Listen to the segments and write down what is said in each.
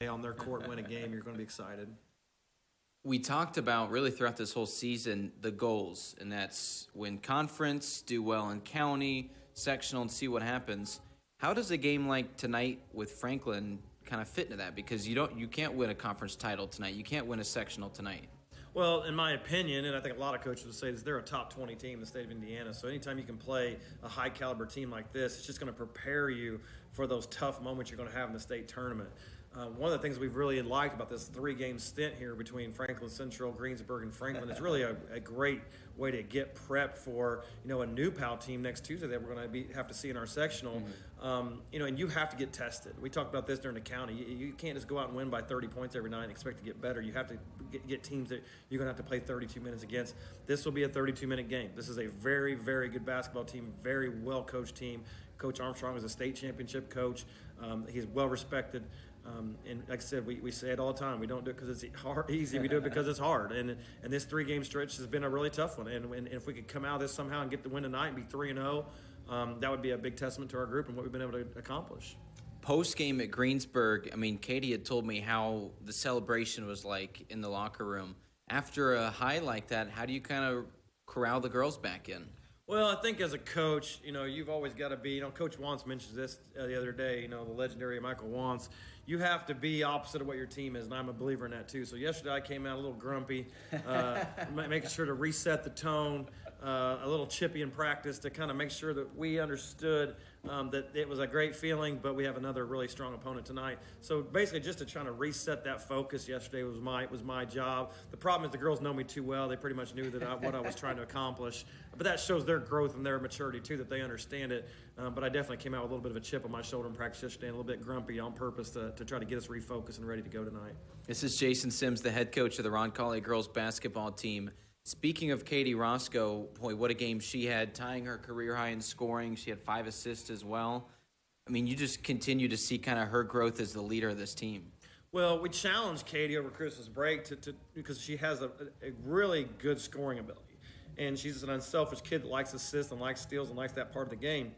on their court and win a game, you're going to be excited. We talked about really throughout this whole season the goals, and that's win conference, do well in county, sectional, and see what happens. How does a game like tonight with Franklin kind of fit into that? Because you can't win a conference title tonight. You can't win a sectional tonight. Well, in my opinion, and I think a lot of coaches would say this, they're a top 20 team in the state of Indiana. So anytime you can play a high caliber team like this, it's just going to prepare you for those tough moments you're going to have in the state tournament. One of the things we've really liked about this 3-game stint here between Franklin Central, Greensburg, and Franklin is really a great way to get prepped for a new PAL team next Tuesday that we're going to have to see in our sectional. And you have to get tested. We talked about this during the county. You can't just go out and win by 30 points every night and expect to get better. You have to get teams that you're going to have to play 32 minutes against. This will be a 32-minute game. This is a very, very good basketball team, very well-coached team. Coach Armstrong is a state championship coach. He's well-respected. And like I said, we say it all the time. We don't do it because it's easy. We do it because it's hard. And this 3-game stretch has been a really tough one. And if we could come out of this somehow and get the win tonight and be 3-0, that would be a big testament to our group and what we've been able to accomplish. Post-game at Greensburg, Katie had told me how the celebration was like in the locker room. After a high like that, how do you kind of corral the girls back in? Well, I think as a coach, you've always got to be, Coach Wantz mentions this the other day, the legendary Michael Wantz. You have to be opposite of what your team is, and I'm a believer in that too. So yesterday I came out a little grumpy, making sure to reset the tone, a little chippy in practice to kind of make sure that we understood that it was a great feeling, but we have another really strong opponent tonight. So basically just to try to reset that focus yesterday was my job. The problem is the girls know me too well. They pretty much knew that what I was trying to accomplish. But that shows their growth and their maturity too, that they understand it. But I definitely came out with a little bit of a chip on my shoulder in practice yesterday, and a little bit grumpy on purpose to try to get us refocused and ready to go tonight. This is Jason Sims, the head coach of the Roncalli girls basketball team. Speaking of Katie Roscoe, boy, what a game she had, tying her career high in scoring. She had 5 assists as well. You just continue to see kind of her growth as the leader of this team. Well, we challenged Katie over Christmas break because she has a really good scoring ability. And she's an unselfish kid that likes assists and likes steals and likes that part of the game.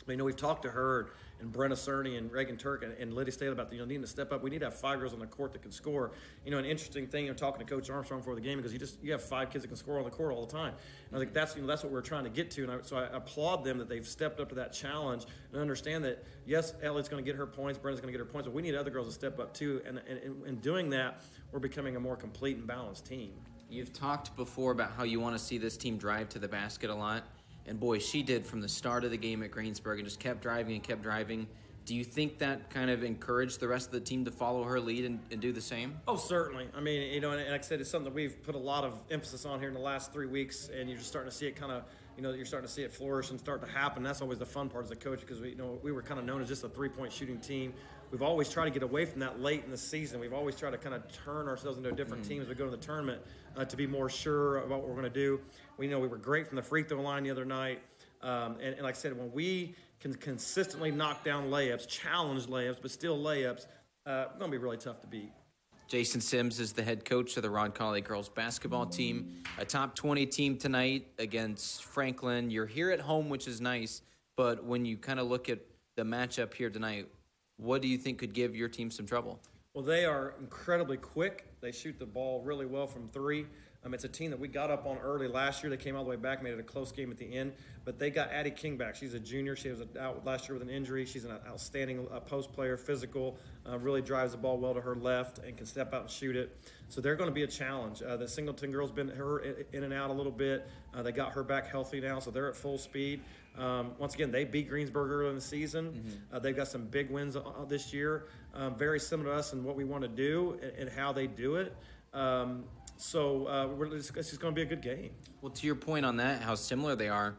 We've talked to her and Brenna Cerny and Reagan Turk and Lydia Staley about needing to step up. We need to have 5 girls on the court that can score. An interesting thing, talking to Coach Armstrong before the game, because you have 5 kids that can score on the court all the time. And I think that's what we're trying to get to. And so I applaud them that they've stepped up to that challenge and understand that, yes, Ellie's going to get her points, Brenna's going to get her points, but we need other girls to step up too. And in doing that, we're becoming a more complete and balanced team. You've talked before about how you want to see this team drive to the basket a lot. And boy, she did from the start of the game at Greensburg and just kept driving and kept driving. Do you think that kind of encouraged the rest of the team to follow her lead and do the same? Oh, certainly. And like I said, it's something that we've put a lot of emphasis on here in the last 3 weeks, and you're just starting to see it kind of, you're starting to see it flourish and start to happen. That's always the fun part as a coach, because we were kind of known as just a 3-point shooting team. We've always tried to get away from that late in the season. We've always tried to kind of turn ourselves into a different team as we go to the tournament to be more sure about what we're going to do. We were great from the free throw line the other night. And like I said, when we can consistently knock down layups, challenge layups, but still layups, it's going to be really tough to beat. Jason Sims is the head coach of the Roncalli girls basketball team. A top 20 team tonight against Franklin. You're here at home, which is nice, but when you kind of look at the matchup here tonight, what do you think could give your team some trouble? Well, they are incredibly quick. They shoot the ball really well from 3. It's a team that we got up on early last year. They came all the way back, made it a close game at the end. But they got Addie King back. She's a junior. She was out last year with an injury. She's an outstanding post player, physical, really drives the ball well to her left and can step out and shoot it. So they're going to be a challenge. The Singleton girls been her in and out a little bit. They got her back healthy now, so they're at full speed. Once again, they beat Greensburg early in the season. They've got some big wins this year, very similar to us in what we want to do and how they do it. So it's just going to be a good game. Well, to your point on that, how similar they are,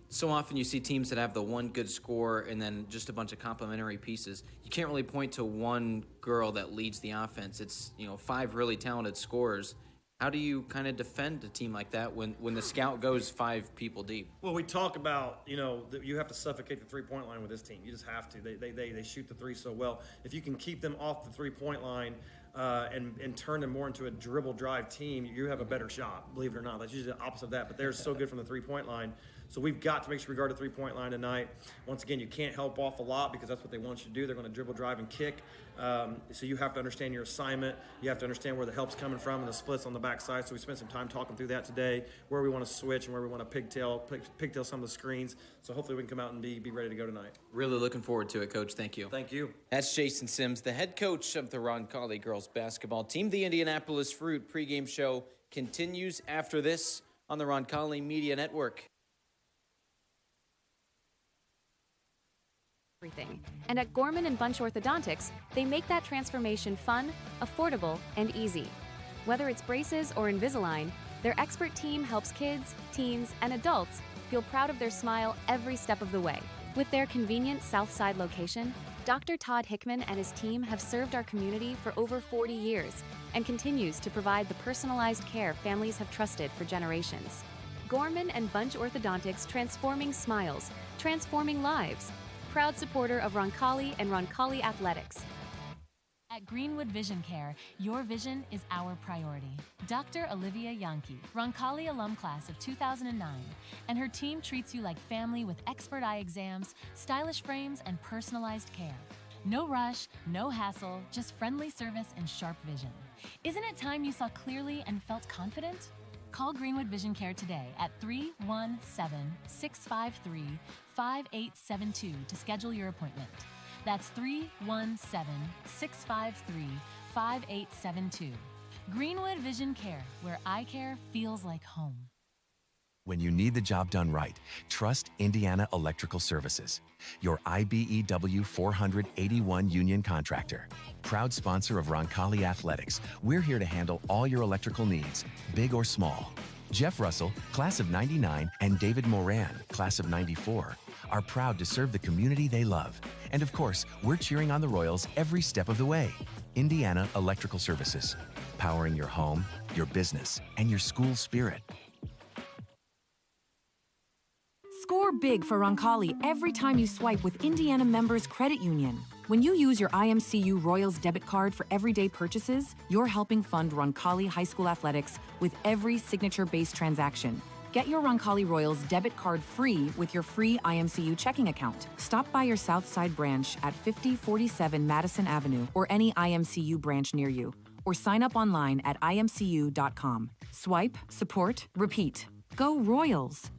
so often you see teams that have the one good scorer and then just a bunch of complementary pieces. You can't really point to one girl that leads the offense. It's 5 really talented scorers. How do you kind of defend a team like that when the scout goes 5 people deep? Well, we talk about, that you have to suffocate the three-point line with this team. You just have to. They shoot the 3 so well. If you can keep them off the three-point line and turn them more into a dribble drive team, you have a better shot, believe it or not. That's usually the opposite of that, but they're so good from the three-point line. So we've got to make sure we guard the three-point line tonight. Once again, you can't help off a lot because that's what they want you to do. They're going to dribble, drive, and kick. So you have to understand your assignment. You have to understand where the help's coming from and the splits on the backside. So we spent some time talking through that today, where we want to switch and where we want to pigtail some of the screens. So hopefully we can come out and be ready to go tonight. Really looking forward to it, Coach. Thank you. Thank you. That's Jason Sims, the head coach of the Roncalli girls basketball team. The Indianapolis Fruit pregame show continues after this on the Roncalli Media Network. And at Gorman and Bunch Orthodontics, they make that transformation fun, affordable, and easy. Whether it's braces or Invisalign, their expert team helps kids, teens, and adults feel proud of their smile every step of the way. With their convenient South Side location, Dr. Todd Hickman and his team have served our community for over 40 years and continues to provide the personalized care families have trusted for generations. Gorman and Bunch Orthodontics, transforming smiles, transforming lives. Proud supporter of Roncalli and Roncalli Athletics. At Greenwood Vision Care, your vision is our priority. Dr. Olivia Yankee, Roncalli alum class of 2009, and her team treats you like family with expert eye exams, stylish frames, and personalized care. No rush, no hassle, just friendly service and sharp vision. Isn't it time you saw clearly and felt confident? Call Greenwood Vision Care today at 317-653-5872 to schedule your appointment. That's 317-653-5872. Greenwood Vision Care, where eye care feels like home. When you need the job done right, trust Indiana Electrical Services, your IBEW 481 union contractor. Proud sponsor of Roncalli Athletics, we're here to handle all your electrical needs, big or small. Jeff Russell, class of '99, and David Moran, class of '94, are proud to serve the community they love. And of course, we're cheering on the Royals every step of the way. Indiana Electrical Services, powering your home, your business, and your school spirit. Score big for Roncalli every time you swipe with Indiana Members Credit Union. When you use your IMCU Royals debit card for everyday purchases, you're helping fund Roncalli High School athletics with every signature-based transaction. Get your Roncalli Royals debit card free with your free IMCU checking account. Stop by your Southside branch at 5047 Madison Avenue or any IMCU branch near you, or sign up online at imcu.com. Swipe, support, repeat. Go Royals!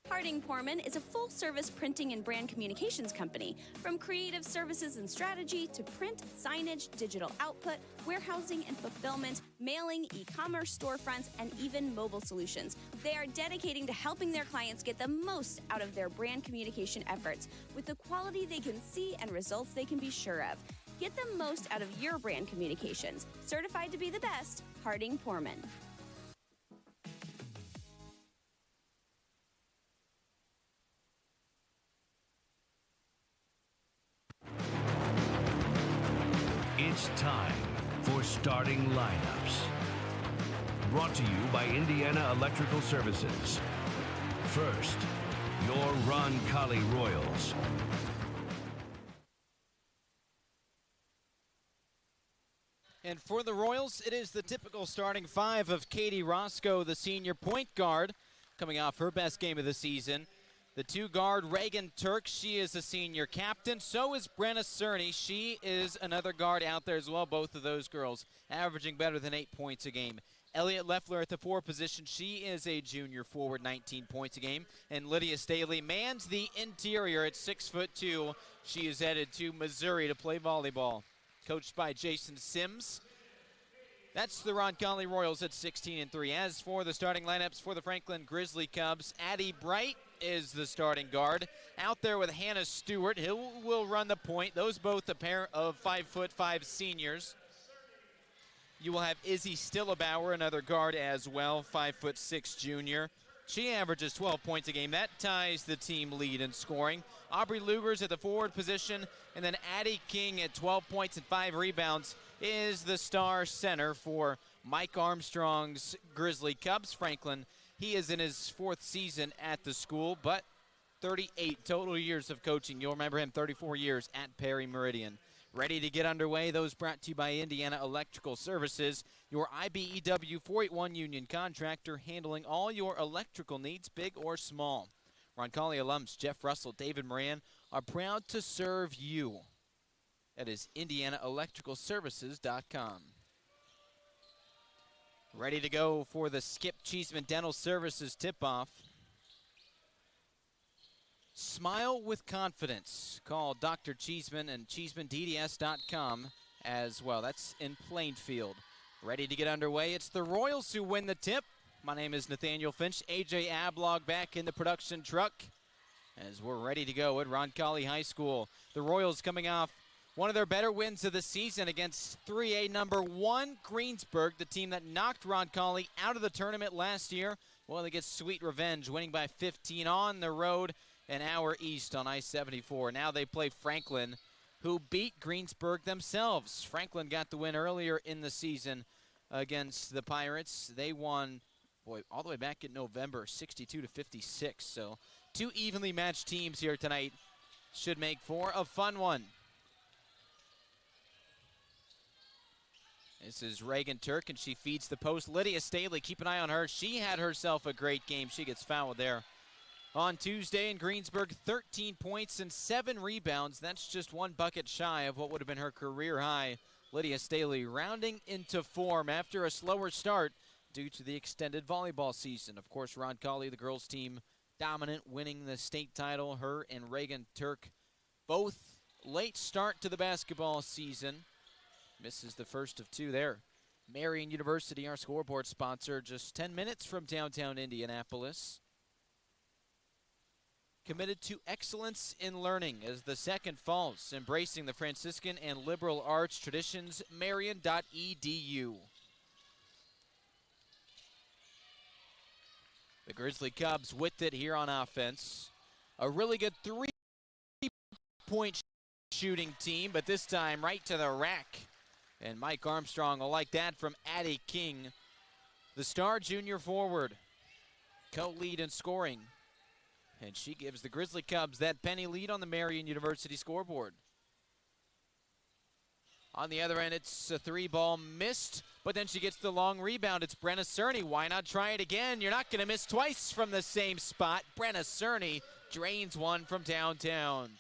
Harding Porman is a full-service printing and brand communications company. From creative services and strategy to print, signage, digital output, warehousing and fulfillment, mailing, e-commerce storefronts, and even mobile solutions. They are dedicating to helping their clients get the most out of their brand communication efforts with the quality they can see and results they can be sure of. Get the most out of your brand communications. Certified to be the best, Harding Porman. It's time for starting lineups. Brought to you by Indiana Electrical Services. First, your Roncalli Royals. And for the Royals, it is the typical starting five of Katie Roscoe, the senior point guard, coming off her best game of the season. The two-guard, Reagan Turk, she is a senior captain. So is Brenna Cerny. She is another guard out there as well, both of those girls averaging better than 8 points a game. Elliott Leffler at the 4 position. She is a junior forward, 19 points a game. And Lydia Staley mans the interior at 6'2". She is headed to Missouri to play volleyball. Coached by Jason Sims. That's the Roncalli Royals at 16-3. As for the starting lineups for the Franklin Grizzly Cubs, Addie Bright is the starting guard. Out there with Hannah Stewart, who will run the point. Those both a pair of 5'5" seniors. You will have Izzy Stillebauer, another guard as well, 5'6" junior. She averages 12 points a game. That ties the team lead in scoring. Aubrey Lugers at the forward position, and then Addie King at 12 points and 5 rebounds is the star center for Mike Armstrong's Grizzly Cubs. Franklin, he is in his 4th season at the school, but 38 total years of coaching. You'll remember him, 34 years at Perry Meridian. Ready to get underway. Those brought to you by Indiana Electrical Services, your IBEW 481 union contractor handling all your electrical needs, big or small. Roncalli alums Jeff Russell, David Moran are proud to serve you. That is IndianaElectricalServices.com. Ready to go for the Skip Cheeseman Dental Services tip-off. Smile with confidence. Call Dr. Cheeseman and CheesemanDDS.com as well. That's in Plainfield. Ready to get underway. It's the Royals who win the tip. My name is Nathaniel Finch. AJ Ablog back in the production truck as we're ready to go at Roncalli High School. The Royals coming off one of their better wins of the season against 3A number 1 Greensburg, the team that knocked Roncalli out of the tournament last year. Well, they get sweet revenge, winning by 15 on the road an hour east on I-74. Now they play Franklin, who beat Greensburg themselves. Franklin got the win earlier in the season against the Pirates. They won, all the way back in November, 62-56. So two evenly matched teams here tonight. Should make for a fun one. This is Reagan Turk, and she feeds the post. Lydia Staley, keep an eye on her. She had herself a great game. She gets fouled there. On Tuesday in Greensburg, 13 points and 7 rebounds. That's just 1 bucket shy of what would have been her career high. Lydia Staley rounding into form after a slower start due to the extended volleyball season. Of course, Roncalli, the girls team, dominant, winning the state title. Her and Reagan Turk, both late start to the basketball season. Misses the first of 2 there. Marian University, our scoreboard sponsor, just 10 minutes from downtown Indianapolis. Committed to excellence in learning as the second falls, embracing the Franciscan and liberal arts traditions, Marian.edu. The Grizzly Cubs with it here on offense. A really good 3-point shooting team, but this time right to the rack. And Mike Armstrong will like that from Addie King, the star junior forward. Co-lead in scoring. And she gives the Grizzly Cubs that penny lead on the Marian University scoreboard. On the other end, it's a 3-ball missed, but then she gets the long rebound. It's Brenna Cerny. Why not try it again? You're not going to miss twice from the same spot. Brenna Cerny drains one from downtown.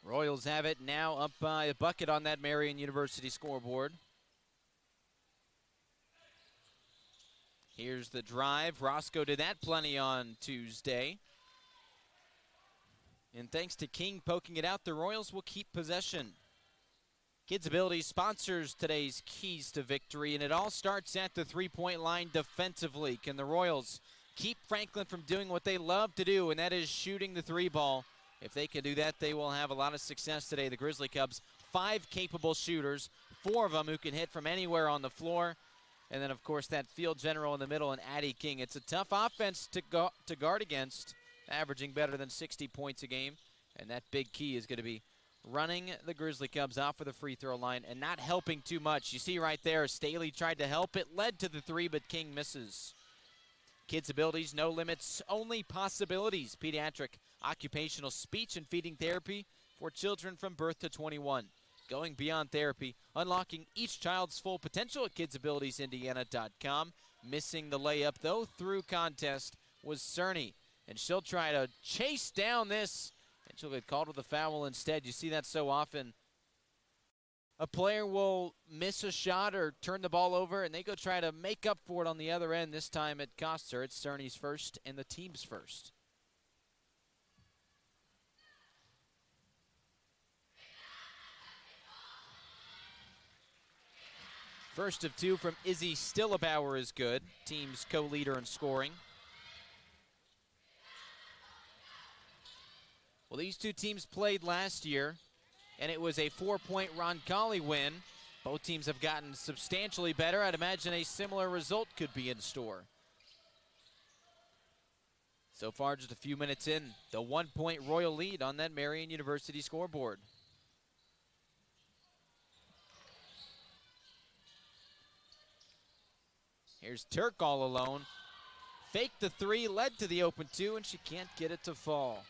Royals have it now up by a bucket on that Marian University scoreboard. Here's the drive. Roscoe did that plenty on Tuesday. And thanks to King poking it out, the Royals will keep possession. Kids Ability sponsors today's keys to victory, and it all starts at the 3-point line defensively. Can the Royals keep Franklin from doing what they love to do, and that is shooting the 3-ball? If they can do that, they will have a lot of success today. The Grizzly Cubs, 5 capable shooters, 4 of them who can hit from anywhere on the floor. And then, of course, that field general in the middle and Addie King. It's a tough offense to guard against, averaging better than 60 points a game. And that big key is going to be running the Grizzly Cubs off for the free throw line and not helping too much. You see right there, Staley tried to help. It led to the 3, but King misses. Kids Abilities, no limits, only possibilities. Pediatric occupational speech and feeding therapy for children from birth to 21. Going beyond therapy, unlocking each child's full potential at kidsabilitiesindiana.com. Missing the layup, though, through contest was Cerny. And she'll try to chase down this, and she'll get called with a foul instead. You see that so often. A player will miss a shot or turn the ball over, and they go try to make up for it on the other end. This time it costs her. It's Cerny's first and the team's first. First of 2 from Izzy Stillebauer is good. Team's co-leader in scoring. Well, these two teams played last year, and it was a 4-point Roncalli win. Both teams have gotten substantially better. I'd imagine a similar result could be in store. So far, just a few minutes in, the 1-point Royal lead on that Marian University scoreboard. Here's Turk all alone. Faked the three, led to the open two, and she can't get it to fall.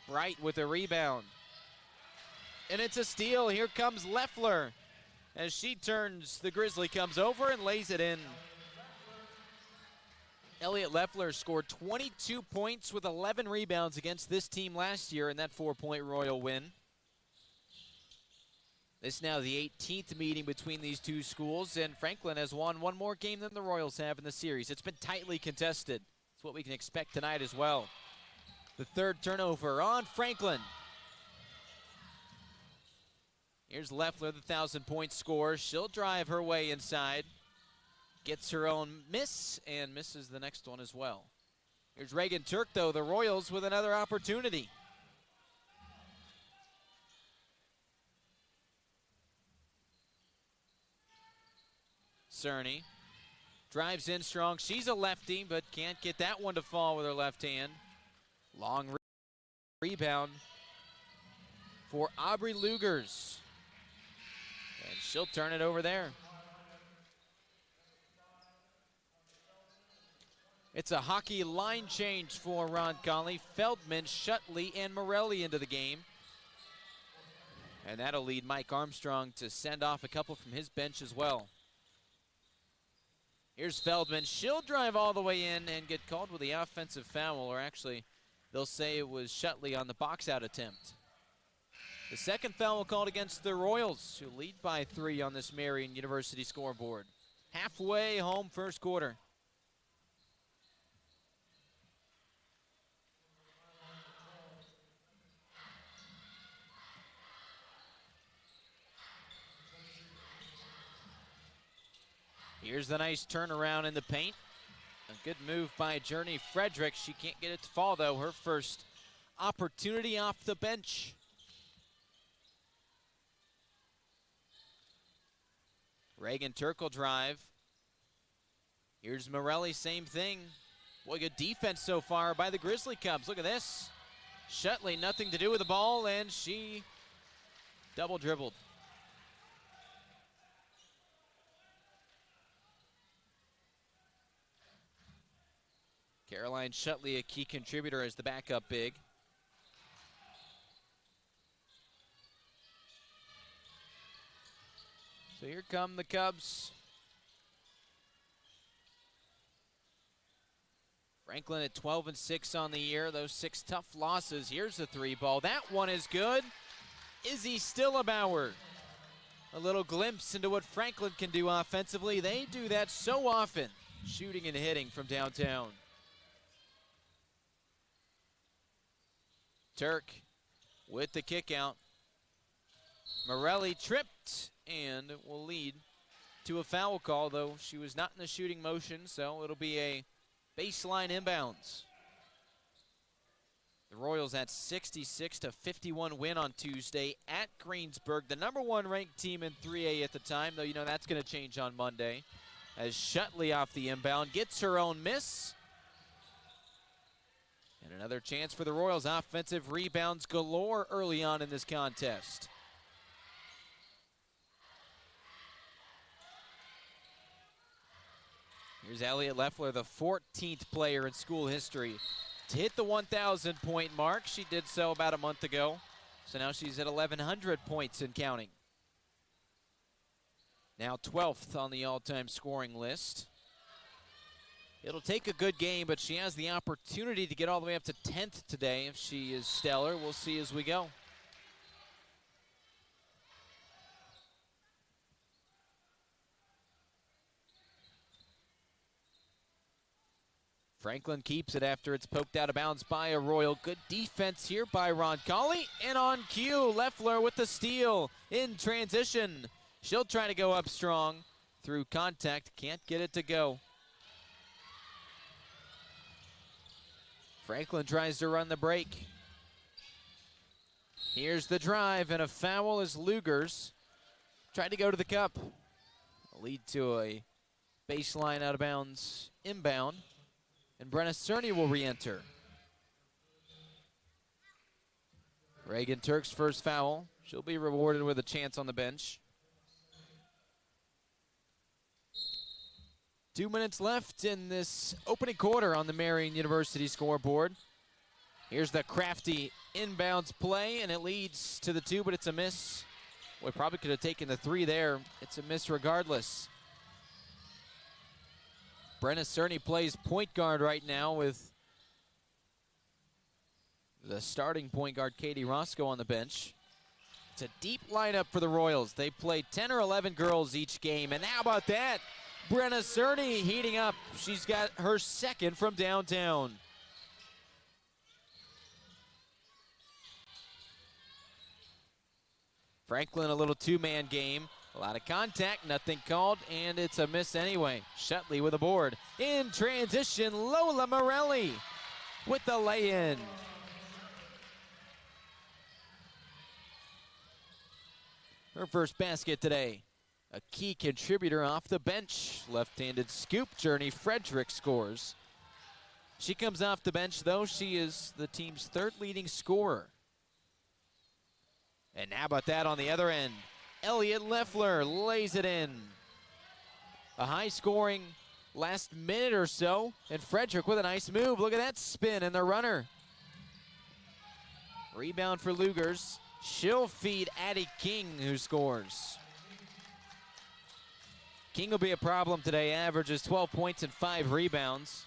Bright with a rebound. And it's a steal. Here comes Leffler. As she turns, the Grizzly comes over and lays it in. Elliot Leffler scored 22 points with 11 rebounds against this team last year in that 4-point Royal win. This is now the 18th meeting between these two schools, and Franklin has won one more game than the Royals have in the series. It's been tightly contested. It's what we can expect tonight as well. The third turnover on Franklin. Here's Leffler, the 1,000-point scorer. She'll drive her way inside. Gets her own miss and misses the next one as well. Here's Reagan Turk, though, the Royals with another opportunity. Cerny drives in strong. She's a lefty, but can't get that one to fall with her left hand. Long rebound for Aubrey Lugers. And she'll turn it over there. It's a hockey line change for Roncalli. Feldman, Shutley, and Morelli into the game. And that'll lead Mike Armstrong to send off a couple from his bench as well. Here's Feldman. She'll drive all the way in and get called with the offensive foul, or actually, they'll say it was Shutley on the box-out attempt. The second foul called against the Royals, who lead by 3 on this Marian University scoreboard. Halfway home first quarter. Here's the nice turnaround in the paint. A good move by Journey Frederick. She can't get it to fall, though. Her first opportunity off the bench. Reagan Turk will drive. Here's Morelli, same thing. Boy, good defense so far by the Grizzly Cubs. Look at this. Shutley, nothing to do with the ball, and she double dribbled. Caroline Shutley, a key contributor as the backup big. So here come the Cubs. Franklin at 12-6 on the year. Those 6 tough losses. Here's the 3 ball. That one is good. Izzy Stillebauer. A little glimpse into what Franklin can do offensively. They do that so often, shooting and hitting from downtown. Turk with the kick out. Morelli tripped and will lead to a foul call, though she was not in the shooting motion, so it'll be a baseline inbounds. The Royals had 66-51 win on Tuesday at Greensburg, the #1 ranked team in 3A at the time, though you know that's going to change on Monday. As Shutley off the inbound gets her own miss. And another chance for the Royals. Offensive rebounds galore early on in this contest. Here's Elliot Leffler, the 14th player in school history to hit the 1,000-point mark. She did so about a month ago. So now she's at 1,100 points and counting. Now 12th on the all-time scoring list. It'll take a good game, but she has the opportunity to get all the way up to 10th today if she is stellar. We'll see as we go. Franklin keeps it after it's poked out of bounds by a Royal. Good defense here by Roncalli. And on cue, Leffler with the steal in transition. She'll try to go up strong through contact. Can't get it to go. Franklin tries to run the break. Here's the drive, and a foul as Lugers tried to go to the cup. Lead to a baseline out of bounds inbound. And Brenna Cerny will re-enter. Reagan Turk's first foul. She'll be rewarded with a chance on the bench. 2 minutes left in this opening quarter on the Marian University scoreboard. Here's the crafty inbounds play, and it leads to the 2, but it's a miss. We probably could have taken the 3 there. It's a miss regardless. Brenna Cerny plays point guard right now with the starting point guard, Katie Roscoe, on the bench. It's a deep lineup for the Royals. They play 10 or 11 girls each game, and how about that? Brenna Cerny heating up. She's got her second from downtown. Franklin, a little 2-man game. A lot of contact, nothing called, and it's a miss anyway. Shutley with a board. In transition, Lola Morelli with the lay-in. Her first basket today. A key contributor off the bench. Left-handed scoop, Journey Frederick scores. She comes off the bench, though. She is the team's 3rd leading scorer. And how about that on the other end? Elliott Leffler lays it in. A high-scoring last minute or so, and Frederick with a nice move. Look at that spin and the runner. Rebound for Lugers. She'll feed Addie King, who scores. King will be a problem today. Averages 12 points and 5 rebounds.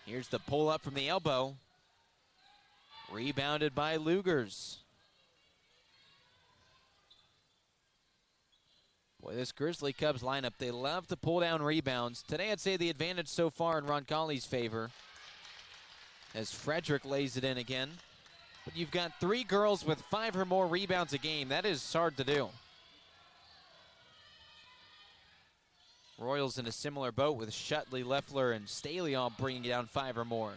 Here's the pull-up from the elbow. Rebounded by Lugers. Boy, this Grizzly Cubs lineup, they love to pull down rebounds. Today, I'd say the advantage so far in Roncalli's favor, as Frederick lays it in again. But you've got 3 girls with 5 or more rebounds a game. That is hard to do. Royals in a similar boat with Shutley, Leffler, and Staley all bringing down 5 or more.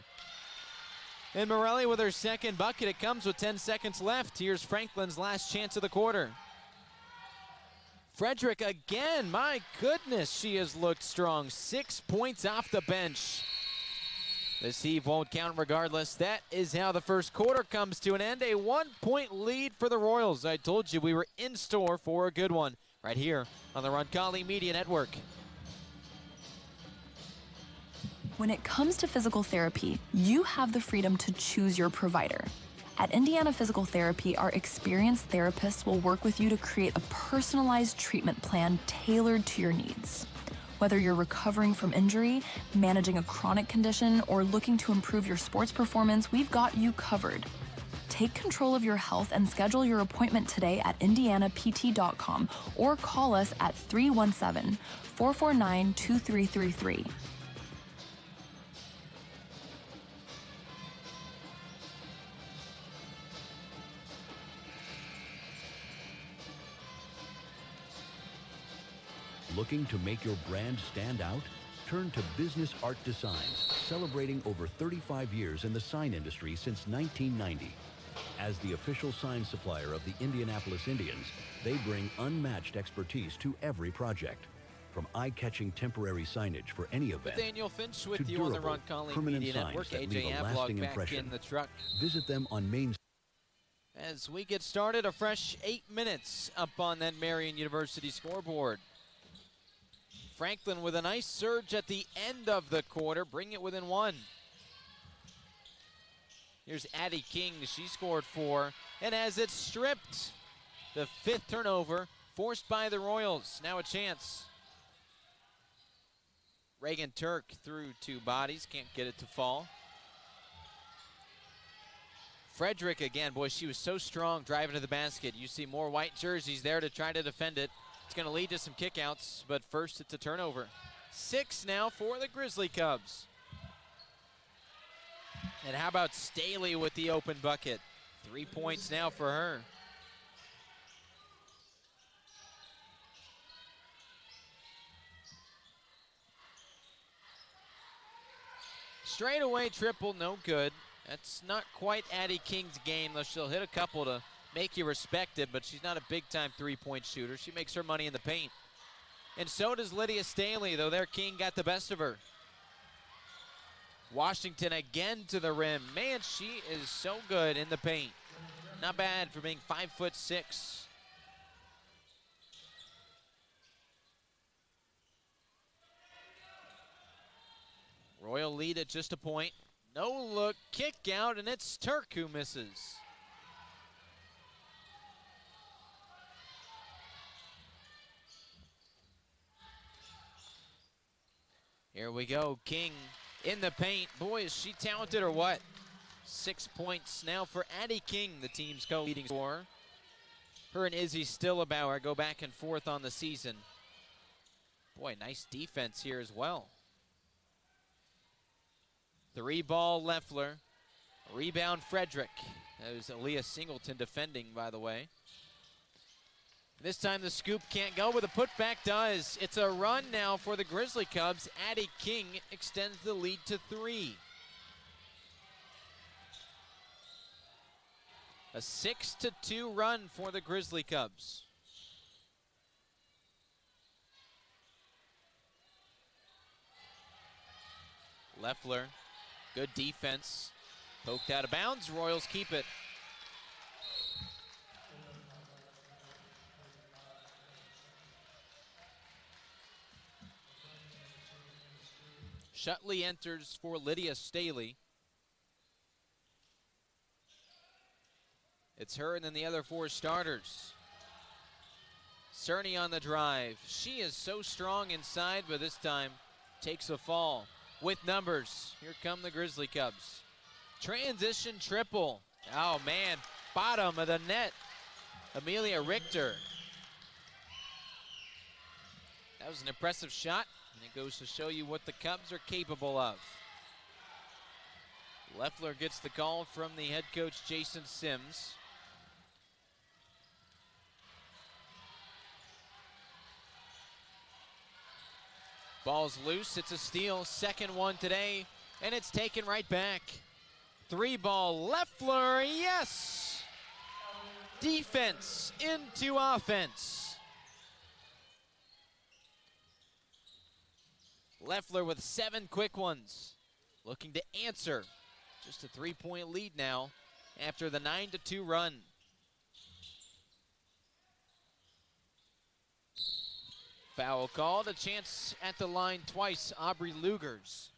And Morelli with her second bucket. It comes with 10 seconds left. Here's Franklin's last chance of the quarter. Frederick again. My goodness, she has looked strong. 6 points off the bench. This heave won't count regardless. That is how the first quarter comes to an end. A 1-point lead for the Royals. I told you we were in store for a good one right here on the Roncalli Media Network. When it comes to physical therapy, you have the freedom to choose your provider. At Indiana Physical Therapy, our experienced therapists will work with you to create a personalized treatment plan tailored to your needs. Whether you're recovering from injury, managing a chronic condition, or looking to improve your sports performance, we've got you covered. Take control of your health and schedule your appointment today at indianapt.com or call us at 317-449-2333. Looking to make your brand stand out? Turn to Business Art Designs, celebrating over 35 years in the sign industry since 1990. As the official sign supplier of the Indianapolis Indians, they bring unmatched expertise to every project. From eye-catching temporary signage for any event, Daniel Finch with to you on the durable, Roncalli permanent Media signs Network. that AJ leave a Ablog lasting back impression. in the truck. Visit them on Main. As we get started, a fresh 8 minutes up on that Marian University scoreboard. Franklin with a nice surge at the end of the quarter, bring it within 1. Here's Addie King. She scored 4. And as it's stripped, the 5th turnover forced by the Royals. Now a chance. Reagan Turk through 2 bodies. Can't get it to fall. Frederick again. Boy, she was so strong driving to the basket. You see more white jerseys there to try to defend it. It's going to lead to some kickouts, but first it's a turnover. 6 now for the Grizzly Cubs. And how about Staley with the open bucket? 3 points now for her. Straightaway triple, no good. That's not quite Addie King's game, though she'll hit a couple to make you respect it, but she's not a big-time three-point shooter. She makes her money in the paint. And so does Lydia Staley, though their King got the best of her. Washington again to the rim. Man, she is so good in the paint. Not bad for being 5'6". Royal lead at just a point. No look, kick out, and it's Turk who misses. Here we go, King in the paint. Boy, is she talented or what? 6 points now for Addie King, the team's co-leading scorer. Her and Izzy Stillabauer go back and forth on the season. Boy, nice defense here as well. 3-ball Leffler. Rebound Frederick. That was Aaliyah Singleton defending, by the way. This time the scoop can't go, but the putback does. It's a run now for the Grizzly Cubs. Addie King extends the lead to 3. A 6-2 run for the Grizzly Cubs. Leffler, good defense. Poked out of bounds, Royals keep it. Shutley enters for Lydia Staley. It's her and then the other 4 starters. Cerny on the drive. She is so strong inside, but this time takes a fall. With numbers, here come the Grizzly Cubs. Transition triple. Oh man, bottom of the net. Amelia Richter. That was an impressive shot, and it goes to show you what the Cubs are capable of. Leffler gets the call from the head coach, Jason Sims. Ball's loose, it's a steal, second one today, and it's taken right back. 3-ball Leffler, yes! Defense into offense. Leffler with 7 quick ones, looking to answer. Just a 3-point lead now after the 9-2 run. Foul called, a chance at the line twice, Aubrey Lugers.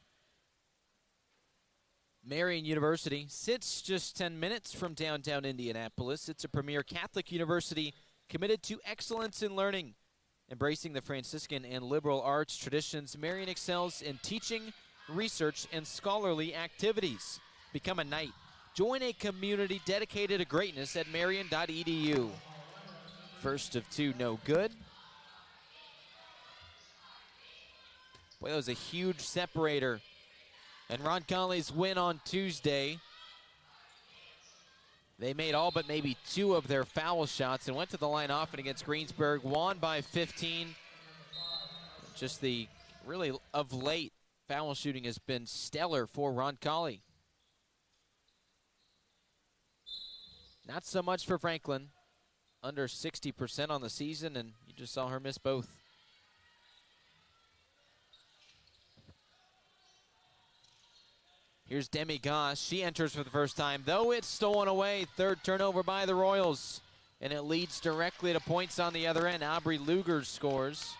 Marian University sits just 10 minutes from downtown Indianapolis. It's a premier Catholic university committed to excellence in learning. Embracing the Franciscan and liberal arts traditions, Marian excels in teaching, research, and scholarly activities. Become a Knight. Join a community dedicated to greatness at marian.edu. First of 2, no good. Boy, that was a huge separator. And Roncalli's win on Tuesday. They made all but maybe 2 of their foul shots and went to the line often against Greensburg, won by 15. Just the, really, of late, foul shooting has been stellar for Roncalli. Not so much for Franklin. Under 60% on the season, and you just saw her miss both. Here's Demi Goss. She enters for the first time, though it's stolen away. 3rd turnover by the Royals, and it leads directly to points on the other end. Aubrey Lugers scores.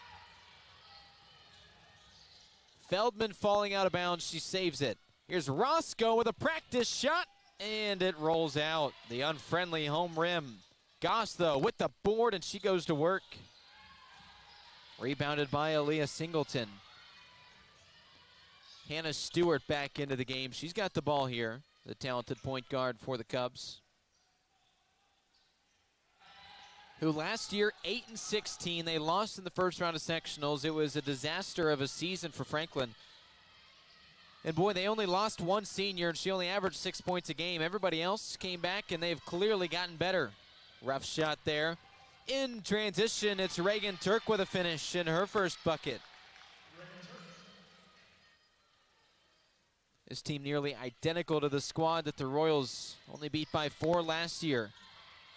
Feldman falling out of bounds. She saves it. Here's Roscoe with a practice shot, and it rolls out. The unfriendly home rim. Goss, though, with the board, and she goes to work. Rebounded by Aaliyah Singleton. Hannah Stewart back into the game. She's got the ball here, the talented point guard for the Cubs, who last year 8-16. They lost in the first round of sectionals. It was a disaster of a season for Franklin. And boy, they only lost 1 senior, and she only averaged 6 points a game. Everybody else came back, and they've clearly gotten better. Rough shot there. In transition, it's Reagan Turk with a finish in her first bucket. This team nearly identical to the squad that the Royals only beat by 4 last year.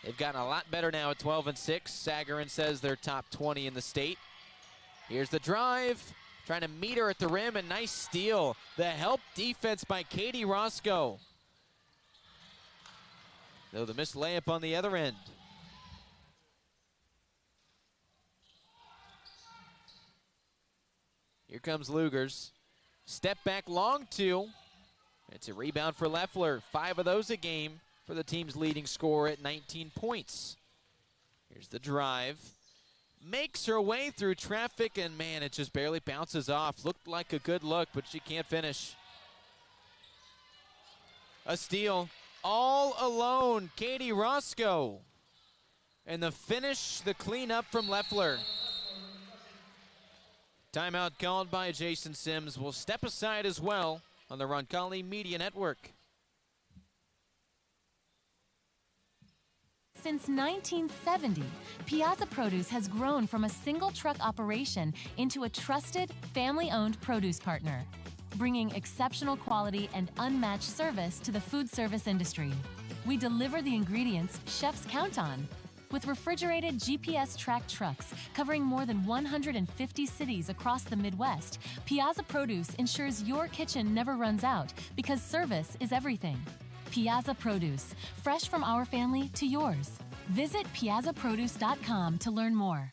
They've gotten a lot better now at 12-6. Sagarin says they're top 20 in the state. Here's the drive, trying to meet her at the rim, and nice steal. The help defense by Katie Roscoe. Though the missed layup on the other end. Here comes Lugers. Step back long two. It's a rebound for Leffler. 5 of those a game for the team's leading scorer at 19 points. Here's the drive. Makes her way through traffic, and man, it just barely bounces off. Looked like a good look, but she can't finish. A steal. All alone, Katie Roscoe. And the finish, the cleanup from Leffler. Timeout called by Jason Sims. Will step aside as well on the Roncalli Media Network. Since 1970, Piazza Produce has grown from a single truck operation into a trusted, family-owned produce partner, bringing exceptional quality and unmatched service to the food service industry. We deliver the ingredients chefs count on. With refrigerated GPS-tracked trucks covering more than 150 cities across the Midwest, Piazza Produce ensures your kitchen never runs out because service is everything. Piazza Produce, fresh from our family to yours. Visit piazzaproduce.com to learn more.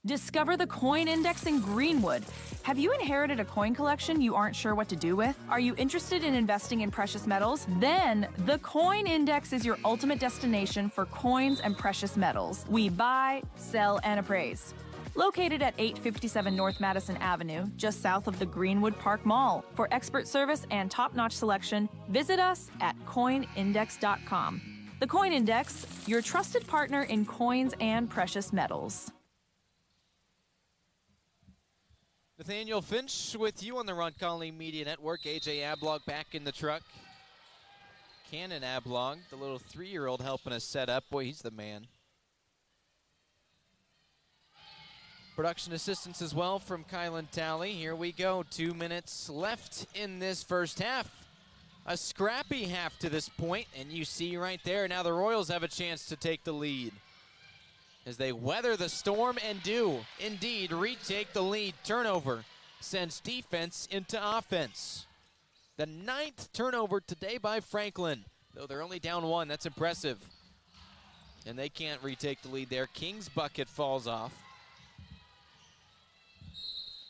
Discover the Coin Index in Greenwood. Have you inherited a coin collection you aren't sure what to do with? Are you interested in investing in precious metals? Then the Coin Index is your ultimate destination for coins and precious metals. We buy, sell, and appraise. Located at 857 North Madison Avenue, just south of the Greenwood Park Mall. For expert service and top-notch selection, visit us at coinindex.com. The Coin Index, your trusted partner in coins and precious metals. Nathaniel Finch with you on the Roncalli Media Network. AJ Ablog back in the truck. Cannon Ablog, the little 3-year-old helping us set up. Boy, he's the man. Production assistance as well from Kylan Talley. Here we go, 2 minutes left in this first half. A scrappy half to this point, and you see right there, now the Royals have a chance to take the lead as they weather the storm and do indeed retake the lead. Turnover sends defense into offense. The 9th turnover today by Franklin, though they're only down 1. That's impressive. And they can't retake the lead there. King's bucket falls off.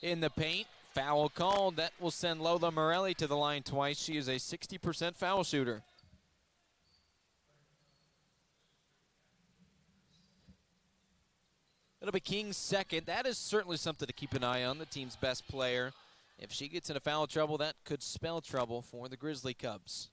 In the paint, foul called. That will send Lola Morelli to the line twice. She is a 60% foul shooter. It'll be King's second. That is certainly something to keep an eye on, the team's best player. If she gets into foul trouble, that could spell trouble for the Grizzly Cubs.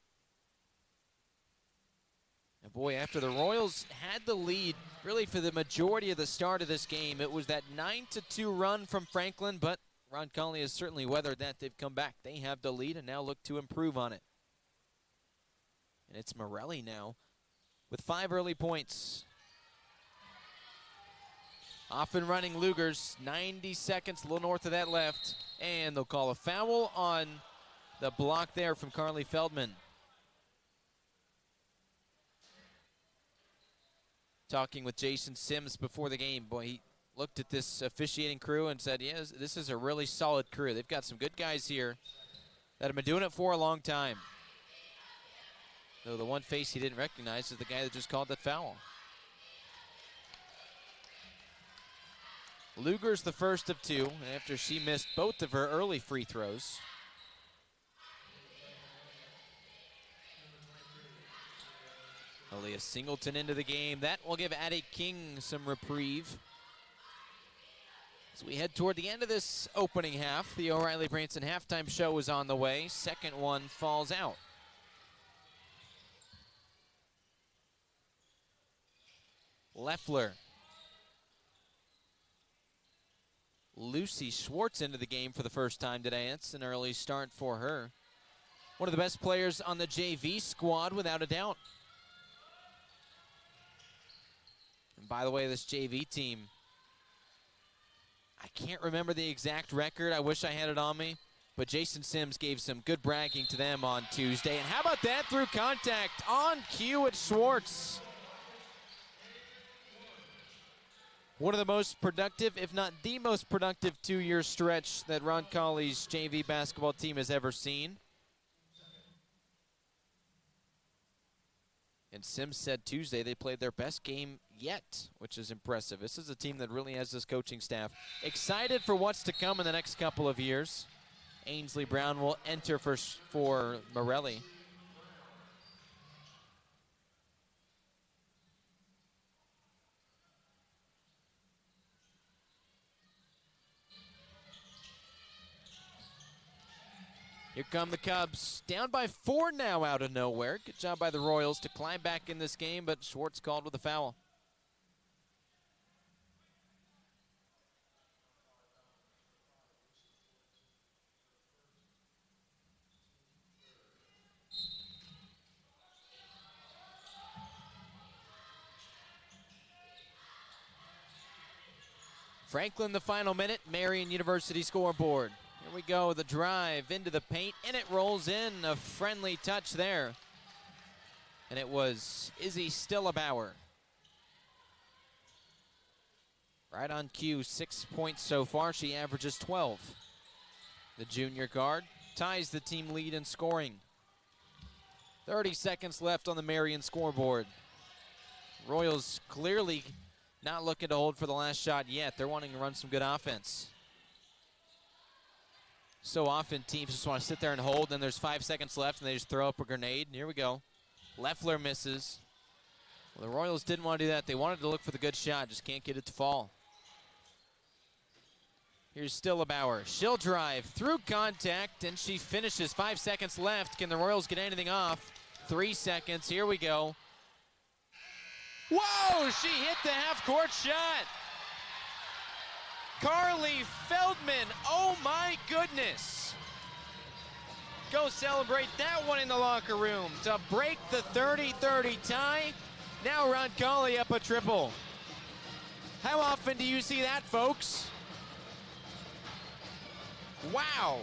And boy, after the Royals had the lead, really for the majority of the start of this game, it was that 9-2 run from Franklin, but Roncalli has certainly weathered that. They've come back. They have the lead and now look to improve on it. And it's Morelli now with 5 early points. Off and running Lugers, 90 seconds, a little north of that left. And they'll call a foul on the block there from Carly Feldman. Talking with Jason Sims before the game, boy, he looked at this officiating crew and said, yes, this is a really solid crew. They've got some good guys here that have been doing it for a long time. Though the one face he didn't recognize is the guy that just called that foul. Luger's the first of 2 after she missed both of her early free throws. Aaliyah Singleton into the game. That will give Addie King some reprieve. As we head toward the end of this opening half, the O'Reilly Branson halftime show is on the way. Second one falls out. Leffler. Lucy Schwartz into the game for the first time today. It's an early start for her. One of the best players on the JV squad, without a doubt. And by the way, this JV team, I can't remember the exact record. I wish I had it on me. But Jason Sims gave some good bragging to them on Tuesday. And how about that through contact? On cue at Schwartz. One of the most productive, if not the most productive 2-year stretch that Roncalli's JV basketball team has ever seen. And Sims said Tuesday they played their best game yet, which is impressive. This is a team that really has this coaching staff excited for what's to come in the next couple of years. Ainsley Brown will enter for Morelli. Here come the Cubs, down by 4 now out of nowhere. Good job by the Royals to climb back in this game, but Schwartz called with a foul. Franklin, the final minute, Marian University scoreboard. Here we go, the drive into the paint, and it rolls in. A friendly touch there. And it was Izzy Stillebauer. Right on cue, 6 points so far. She averages 12. The junior guard ties the team lead in scoring. 30 seconds left on the Marian scoreboard. Royals clearly not looking to hold for the last shot yet. They're wanting to run some good offense. So often teams just want to sit there and hold, then there's 5 seconds left and they just throw up a grenade. And here we go. Leffler misses. Well, the Royals didn't want to do that. They wanted to look for the good shot, just can't get it to fall. Here's Stillebauer. She'll drive through contact, and she finishes. 5 seconds left. Can the Royals get anything off? 3 seconds. Here we go. Whoa! She hit the half-court shot. Carly Feldman. Oh, my goodness. Go celebrate that one in the locker room to break the 30-30 tie. Now Roncalli up a triple. How often do you see that, folks? Wow.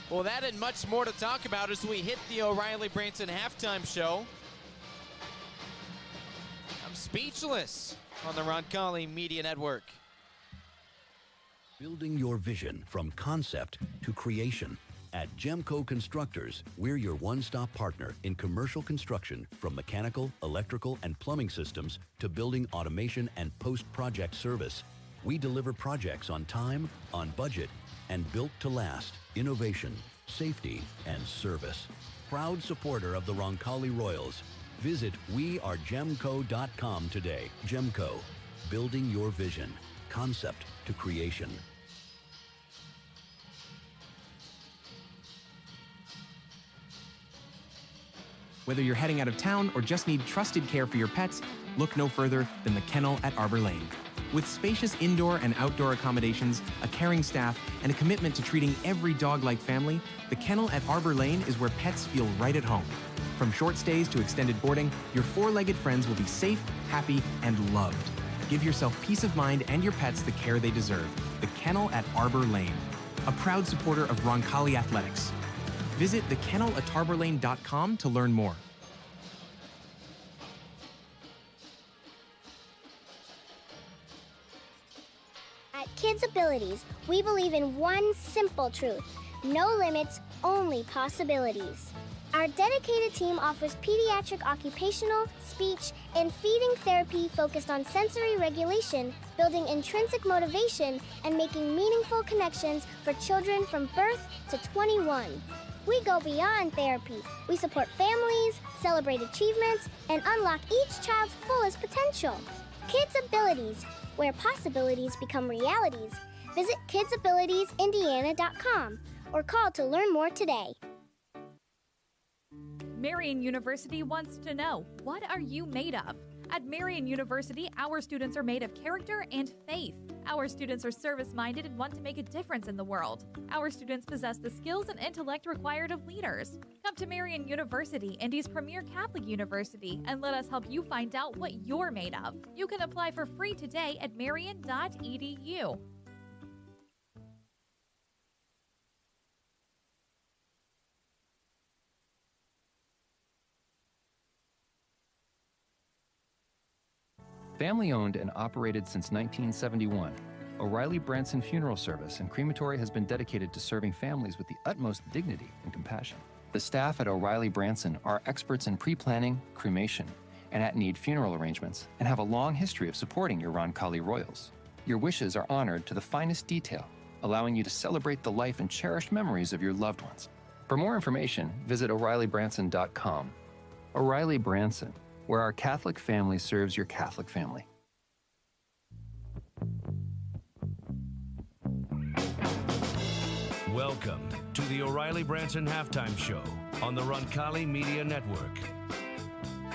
Well, that and much more to talk about as we hit the O'Reilly Branson halftime show. I'm speechless on the Roncalli Media Network. Building your vision from concept to creation. At Gemco Constructors, we're your one-stop partner in commercial construction, from mechanical, electrical, and plumbing systems to building automation and post-project service. We deliver projects on time, on budget, and built to last. Innovation, safety, and service. Proud supporter of the Roncalli Royals. Visit wearegemco.com today. Gemco, building your vision. Concept to creation. Whether you're heading out of town or just need trusted care for your pets, look no further than the Kennel at Arbor Lane. With spacious indoor and outdoor accommodations, a caring staff, and a commitment to treating every dog like family, the Kennel at Arbor Lane is where pets feel right at home. From short stays to extended boarding, your four-legged friends will be safe, happy, and loved. Give yourself peace of mind and your pets the care they deserve. The Kennel at Arbor Lane, a proud supporter of Roncalli Athletics. Visit thekennelatArborLane.com to learn more. At Kids Abilities, we believe in one simple truth: no limits, only possibilities. Our dedicated team offers pediatric occupational, speech, and feeding therapy focused on sensory regulation, building intrinsic motivation, and making meaningful connections for children from birth to 21. We go beyond therapy. We support families, celebrate achievements, and unlock each child's fullest potential. Kids Abilities, where possibilities become realities. Visit kidsabilitiesindiana.com or call to learn more today. Marian University wants to know, what are you made of? At Marian University, our students are made of character and faith. Our students are service-minded and want to make a difference in the world. Our students possess the skills and intellect required of leaders. Come to Marian University, Indy's premier Catholic university, and let us help you find out what you're made of. You can apply for free today at marian.edu. Family owned and operated since 1971, O'Reilly Branson Funeral Service and Crematory has been dedicated to serving families with the utmost dignity and compassion. The staff at O'Reilly Branson are experts in pre-planning, cremation, and at-need funeral arrangements, and have a long history of supporting your Roncalli Royals. Your wishes are honored to the finest detail, allowing you to celebrate the life and cherished memories of your loved ones. For more information, visit O'ReillyBranson.com. O'Reilly Branson, where our Catholic family serves your Catholic family. Welcome to the O'Reilly Branson Halftime Show on the Roncalli Media Network.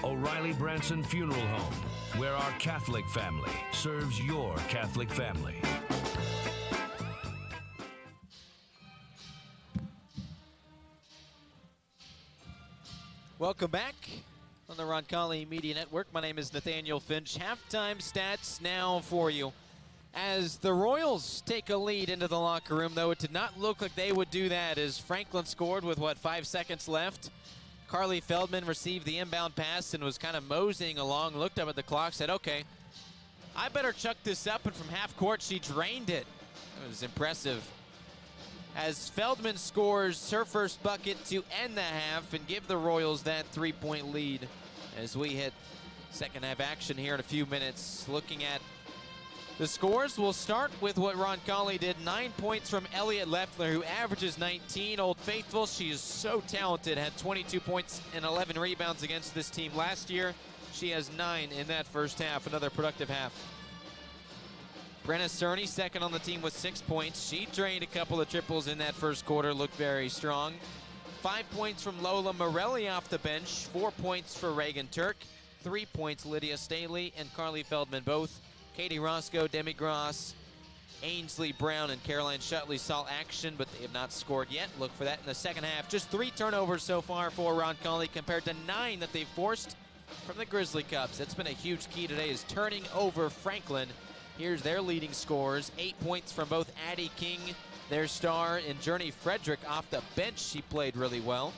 O'Reilly Branson Funeral Home, where our Catholic family serves your Catholic family. Welcome back on the Roncalli Media Network. My name is Nathaniel Finch. Halftime stats now for you. As the Royals take a lead into the locker room, though it did not look like they would do that as Franklin scored with, 5 seconds left. Carly Feldman received the inbound pass and was kind of moseying along, looked up at the clock, said, okay, I better chuck this up, and from half court she drained it. It was impressive. As Feldman scores her first bucket to end the half and give the Royals that 3-point lead as we hit second half action here in a few minutes. Looking at the scores, we'll start with what Roncalli did. 9 points from Elliott Leffler, who averages 19. Old Faithful, she is so talented, had 22 points and 11 rebounds against this team last year. She has 9 in that first half, another productive half. Brenna Cerny, second on the team with 6 points. She drained a couple of triples in that first quarter, looked very strong. 5 points from Lola Morelli off the bench. 4 points for Reagan Turk. 3 points Lydia Staley and Carly Feldman both. Katie Roscoe, Demi Gross, Ainsley Brown, and Caroline Shutley saw action, but they have not scored yet. Look for that in the second half. Just 3 turnovers so far for Roncalli compared to 9 that they've forced from the Grizzly Cubs. That's been a huge key today, is turning over Franklin. Here's their leading scorers. 8 points from both Addie King, their star, and Journey Frederick off the bench. She played really well.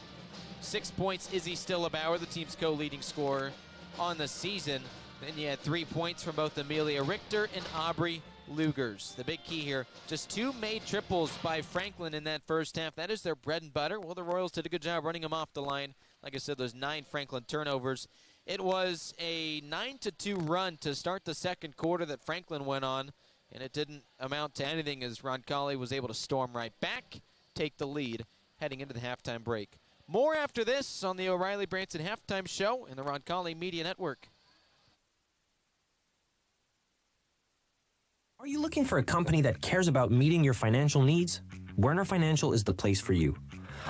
6 points, Izzy Stillabauer, the team's co-leading scorer on the season. Then you had 3 points from both Amelia Richter and Aubrey Lugers. The big key here, just 2 made triples by Franklin in that first half. That is their bread and butter. Well, the Royals did a good job running them off the line. Like I said, those 9 Franklin turnovers. It was a 9-2 run to start the second quarter that Franklin went on, and it didn't amount to anything as Roncalli was able to storm right back, take the lead heading into the halftime break. More after this on the O'Reilly Branson Halftime Show in the Roncalli Media Network. Are you looking for a company that cares about meeting your financial needs? Werner Financial is the place for you.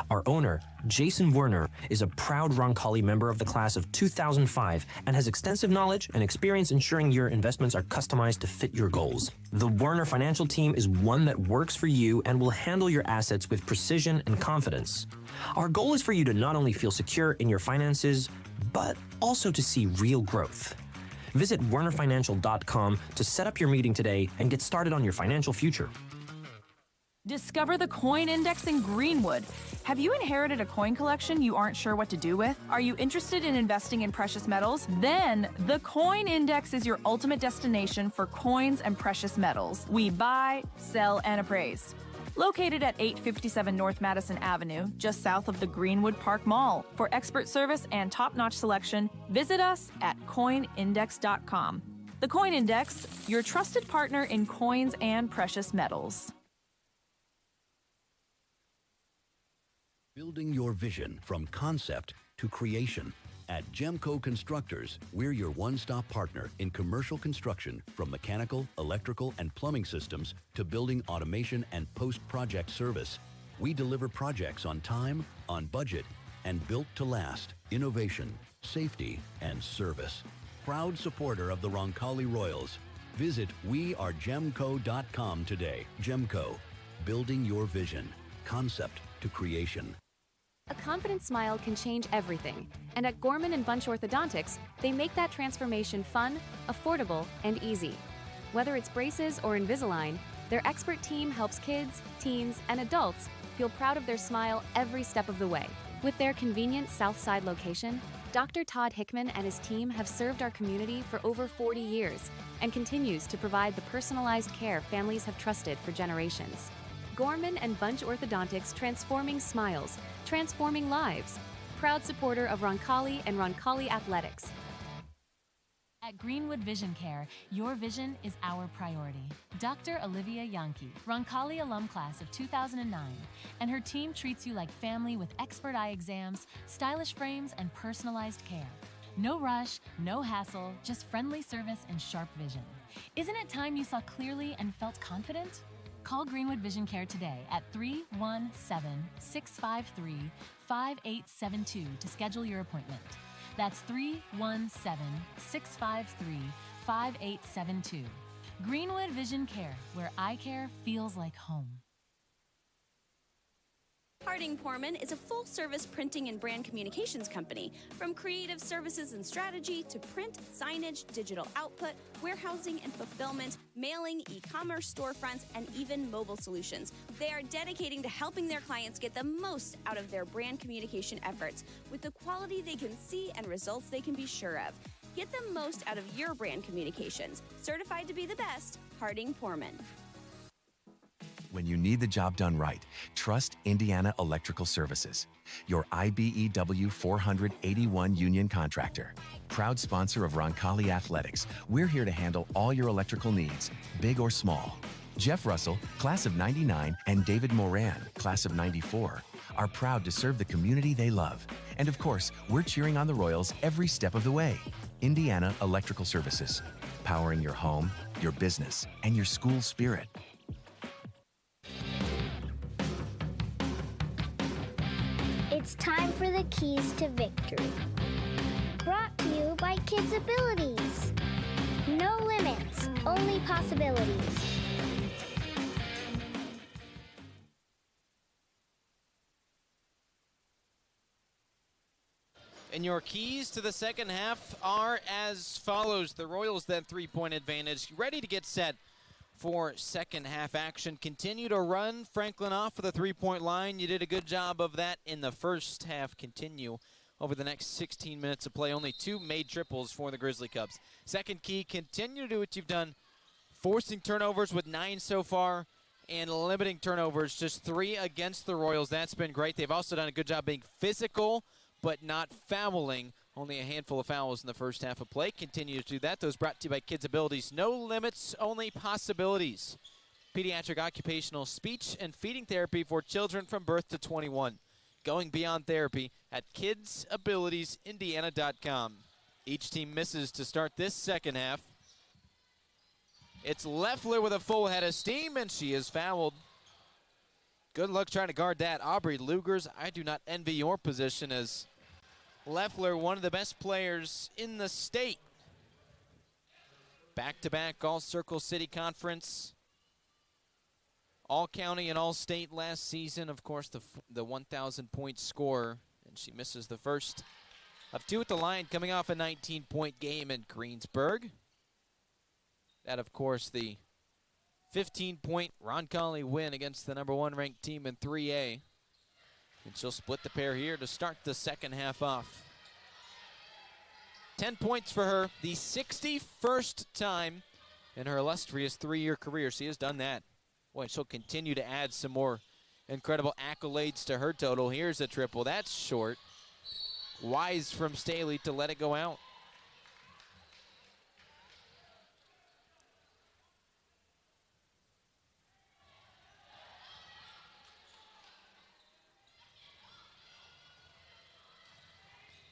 Our owner, Jason Werner, is a proud Roncalli member of the class of 2005 and has extensive knowledge and experience ensuring your investments are customized to fit your goals. The Werner Financial team is one that works for you and will handle your assets with precision and confidence. Our goal is for you to not only feel secure in your finances, but also to see real growth. Visit wernerfinancial.com to set up your meeting today and get started on your financial future. Discover the Coin Index in Greenwood. Have you inherited a coin collection you aren't sure what to do with? Are you interested in investing in precious metals? Then the Coin Index is your ultimate destination for coins and precious metals. We buy, sell, and appraise. Located at 857 North Madison Avenue, just south of the Greenwood Park Mall. For expert service and top-notch selection, visit us at coinindex.com. The Coin Index, your trusted partner in coins and precious metals. Building your vision from concept to creation. At Gemco Constructors, we're your one-stop partner in commercial construction, from mechanical, electrical, and plumbing systems to building automation and post-project service. We deliver projects on time, on budget, and built to last. Innovation, safety, and service. Proud supporter of the Roncalli Royals. Visit wearegemco.com today. Gemco, building your vision. Concept to creation. A confident smile can change everything, and at Gorman and Bunch Orthodontics, they make that transformation fun, affordable, and easy. Whether it's braces or Invisalign, their expert team helps kids, teens, and adults feel proud of their smile every step of the way. With their convenient South Side location, Dr. Todd Hickman and his team have served our community for over 40 years and continues to provide the personalized care families have trusted for generations. Gorman and Bunch Orthodontics, transforming smiles, transforming lives. Proud supporter of Roncalli and Roncalli Athletics. At Greenwood Vision Care, your vision is our priority. Dr. Olivia Yankee, Roncalli alum class of 2009, and her team treats you like family with expert eye exams, stylish frames, and personalized care. No rush, no hassle, just friendly service and sharp vision. Isn't it time you saw clearly and felt confident? Call Greenwood Vision Care today at 317-653-5872 to schedule your appointment. That's 317-653-5872. Greenwood Vision Care, where eye care feels like home. Harding Poorman is a full-service printing and brand communications company. From creative services and strategy to print, signage, digital output, warehousing and fulfillment, mailing, e-commerce storefronts, and even mobile solutions. They are dedicating to helping their clients get the most out of their brand communication efforts with the quality they can see and results they can be sure of. Get the most out of your brand communications. Certified to be the best, Harding Poorman. When you need the job done right, trust Indiana Electrical Services, your IBEW 481 union contractor. Proud sponsor of Roncalli Athletics, we're here to handle all your electrical needs, big or small. Jeff Russell, class of '99, and David Moran, class of '94, are proud to serve the community they love. And of course, we're cheering on the Royals every step of the way. Indiana Electrical Services, powering your home, your business, and your school spirit. It's time for the keys to victory. Brought to you by Kids Abilities. No limits, only possibilities. And your keys to the second half are as follows. The Royals then 3-point advantage, ready to get set for second half action. Continue to run Franklin off of the 3-point line. You did a good job of that in the first half. Continue over the next 16 minutes of play. Only 2 made triples for the Grizzly Cubs. Second key, continue to do what you've done, forcing turnovers with 9 so far and limiting turnovers, just 3 against the Royals. That's been great. They've also done a good job being physical but not fouling. Only a handful of fouls in the first half of play. Continue to do that. Those brought to you by Kids Abilities. No limits, only possibilities. Pediatric occupational speech and feeding therapy for children from birth to 21. Going beyond therapy at kidsabilitiesindiana.com. Each team misses to start this second half. It's Leffler with a full head of steam, and she is fouled. Good luck trying to guard that. Aubrey Lugers, I do not envy your position as Leffler, one of the best players in the state. Back-to-back All-Circle City Conference, All-County and All-State last season. Of course, the 1,000-point scorer, and she misses the first of 2 at the line, coming off a 19-point game in Greensburg. That, of course, the 15-point Roncalli win against the #1 ranked team in 3A. And she'll split the pair here to start the second half off. 10 points for her, the 61st time in her illustrious 3-year career. She has done that. Boy, she'll continue to add some more incredible accolades to her total. Here's a triple. That's short. Wise from Staley to let it go out.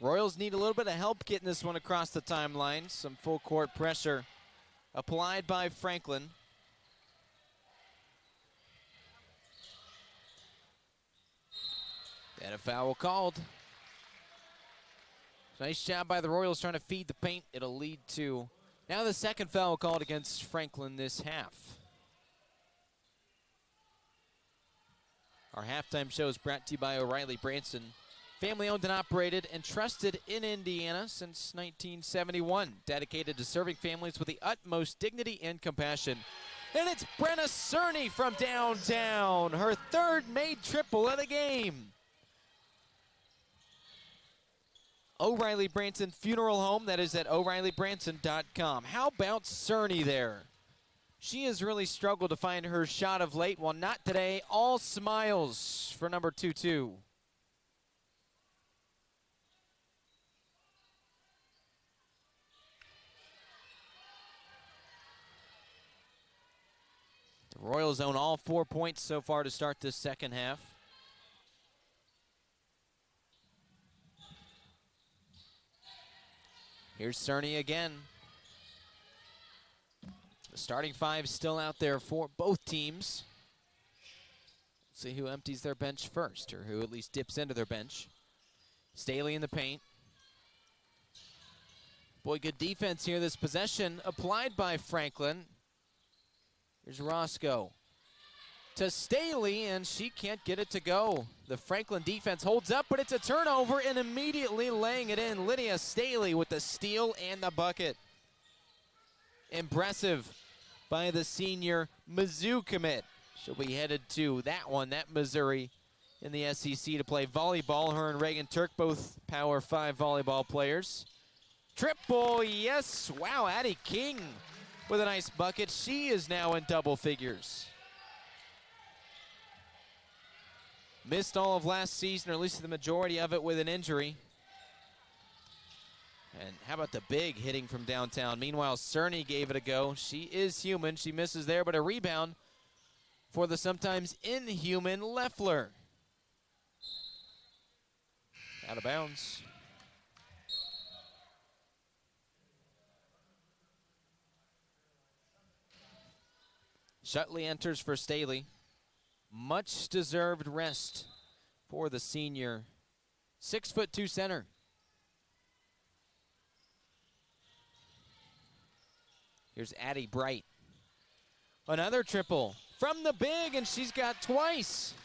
Royals need a little bit of help getting this one across the timeline. Some full court pressure applied by Franklin. And a foul called. Nice job by the Royals trying to feed the paint. It'll lead to now the second foul called against Franklin this half. Our halftime show is brought to you by O'Reilly Branson. Family owned and operated and trusted in Indiana since 1971. Dedicated to serving families with the utmost dignity and compassion. And it's Brenna Cerny from downtown. Her 3rd made triple of the game. O'Reilly Branson Funeral Home. That is at O'ReillyBranson.com. How about Cerny there? She has really struggled to find her shot of late. Well, not today. All smiles for number 22. The Royals own all 4 points so far to start this second half. Here's Cerny again. The starting five still out there for both teams. Let's see who empties their bench first, or who at least dips into their bench. Staley in the paint. Boy, good defense here. This possession applied by Franklin. Here's Roscoe to Staley, and she can't get it to go. The Franklin defense holds up, but it's a turnover, and immediately laying it in, Lydia Staley with the steal and the bucket. Impressive by the senior Mizzou commit. She'll be headed to that Missouri in the SEC to play volleyball. Her and Reagan Turk, both Power 5 volleyball players. Triple, yes. Wow, Addie King with a nice bucket. She is now in double figures. Missed all of last season, or at least the majority of it, with an injury. And how about the big hitting from downtown? Meanwhile, Cerny gave it a go. She is human. She misses there, but a rebound for the sometimes inhuman Leffler. Out of bounds. Shutley enters for Staley. Much deserved rest for the senior 6'2" center. Here's Addie Bright. Another triple from the big, and she's got twice.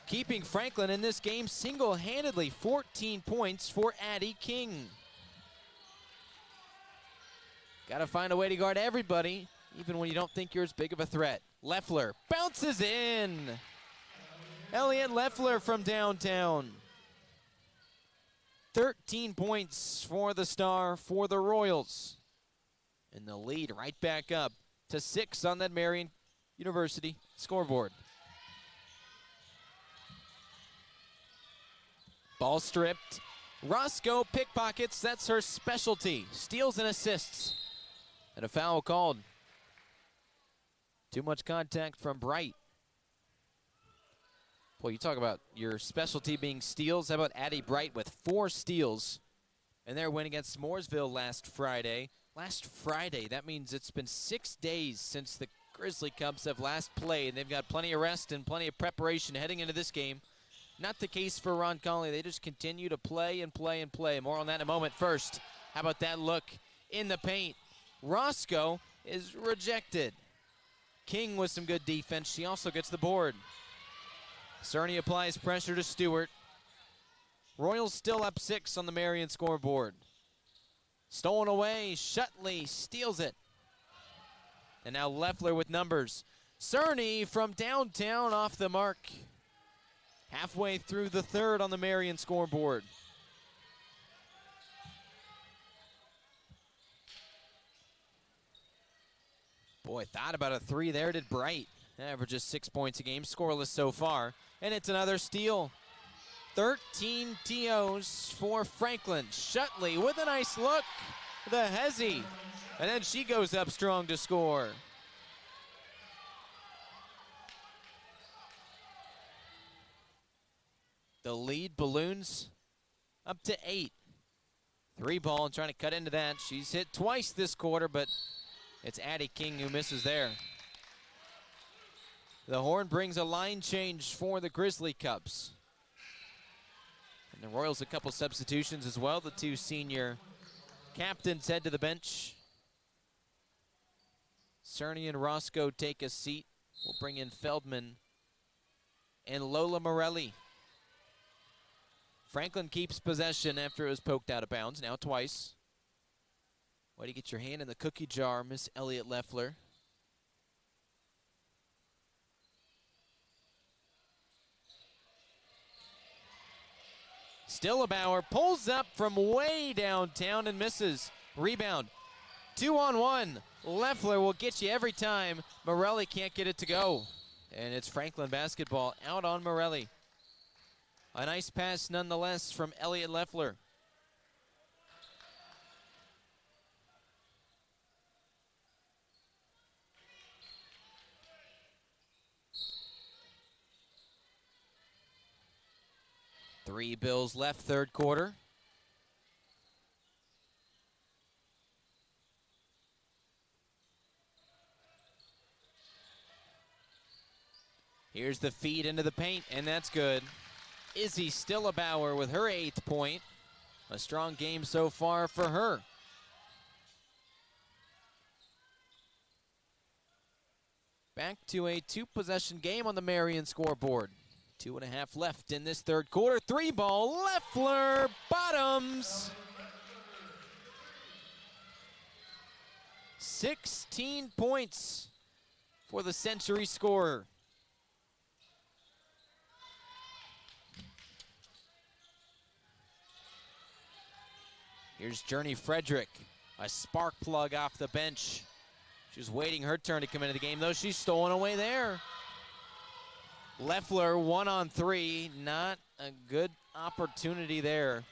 Keeping Franklin in this game single-handedly. 14 points for Addie King. Got to find a way to guard everybody, even when you don't think you're as big of a threat. Leffler bounces in. Elliot Leffler from downtown. 13 points for the star for the Royals. And the lead right back up to 6 on that Marian University scoreboard. Ball stripped. Roscoe pickpockets, that's her specialty. Steals and assists. And a foul called. Too much contact from Bright. Boy, you talk about your specialty being steals. How about Addie Bright with 4 steals? And their win against Mooresville last Friday. Last Friday, that means it's been 6 days since the Grizzly Cubs have last played. They've got plenty of rest and plenty of preparation heading into this game. Not the case for Roncalli. They just continue to play and play and play. More on that in a moment. First, how about that look in the paint? Roscoe is rejected. King with some good defense. She also gets the board. Cerny applies pressure to Stewart. Royals still up 6 on the Marion scoreboard. Stolen away. Shutley steals it. And now Leffler with numbers. Cerny from downtown off the mark. Halfway through the third on the Marion scoreboard. Boy, thought about a 3 there, did Bright. Averages 6 points a game, scoreless so far. And it's another steal. 13 TOs for Franklin. Shutley with a nice look. The hezzy. And then she goes up strong to score. The lead balloons up to 8. 3 ball and trying to cut into that. She's hit twice this quarter, but it's Addie King who misses there. The horn brings a line change for the Grizzly Cubs. And the Royals a couple substitutions as well. The 2 senior captains head to the bench. Cerny and Roscoe take a seat. We'll bring in Feldman and Lola Morelli. Franklin keeps possession after it was poked out of bounds, now twice. Way to get your hand in the cookie jar, Miss Elliot Leffler. Stillabauer pulls up from way downtown and misses. Rebound. 2-on-1. Leffler will get you every time. Morelli can't get it to go. And it's Franklin basketball out on Morelli. A nice pass nonetheless from Elliot Leffler. 3 Bills left, third quarter. Here's the feed into the paint, and that's good. Izzy Stillebauer with her 8th point. A strong game so far for her. Back to a 2-possession game on the Marion scoreboard. 2.5 left in this third quarter. 3 ball, Leffler, bottoms. 16 points for the Century scorer. Here's Journey Frederick, a spark plug off the bench. She's waiting her turn to come into the game, though she's stolen away there. Leffler 1-on-3, not a good opportunity there.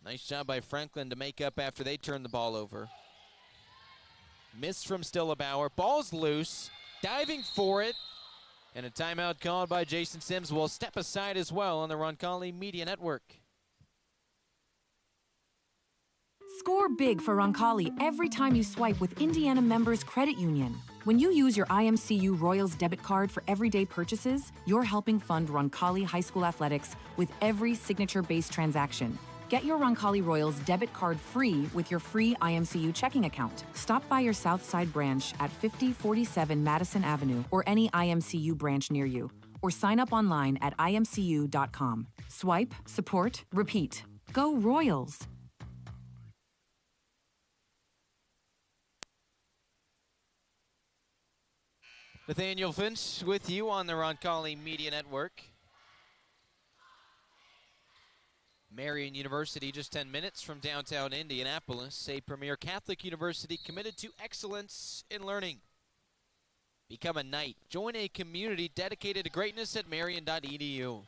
Nice job by Franklin to make up after they turned the ball over. Miss from Stillebauer, ball's loose, diving for it, and a timeout called by Jason Sims. Will step aside as well on the Roncalli Media Network. Score big for Roncalli every time you swipe with Indiana Members Credit Union. When you use your IMCU Royals debit card for everyday purchases, you're helping fund Roncalli High School athletics with every signature-based transaction. Get your Roncalli Royals debit card free with your free IMCU checking account. Stop by your Southside branch at 5047 Madison Avenue or any IMCU branch near you, or sign up online at imcu.com. Swipe, support, repeat. Go Royals! Nathaniel Finch with you on the Roncalli Media Network. Marion University, just 10 minutes from downtown Indianapolis, a premier Catholic university committed to excellence in learning. Become a Knight. Join a community dedicated to greatness at marion.edu.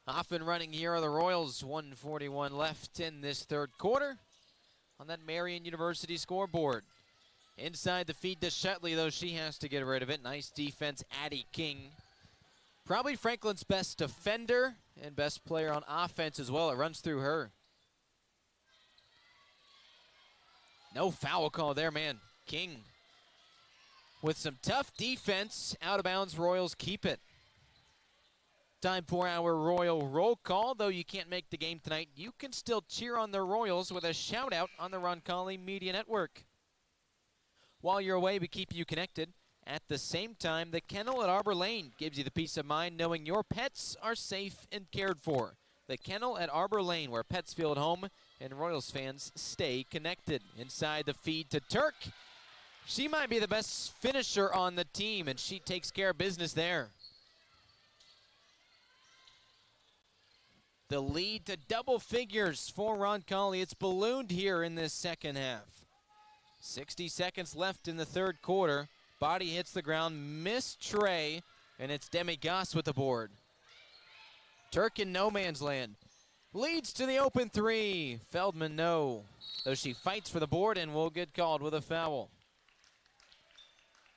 Off and running here are the Royals. 1:41 left in this third quarter on that Marion University scoreboard. Inside the feed to Shetley, though she has to get rid of it. Nice defense, Addie King. Probably Franklin's best defender and best player on offense as well. It runs through her. No foul call there, man. King with some tough defense. Out of bounds, Royals keep it. Time for our Royal roll call. Though you can't make the game tonight, you can still cheer on the Royals with a shout out on the Roncalli Media Network. While you're away, we keep you connected. At the same time, the Kennel at Arbor Lane gives you the peace of mind knowing your pets are safe and cared for. The Kennel at Arbor Lane, where pets feel at home and Royals fans stay connected. Inside the feed to Turk. She might be the best finisher on the team, and she takes care of business there. The lead to double figures for Roncalli. It's ballooned here in this second half. 60 seconds left in the third quarter. Body hits the ground, missed Trey, and it's Demi Goss with the board. Turk in no man's land. Leads to the open three. Feldman, no. Though she fights for the board and will get called with a foul.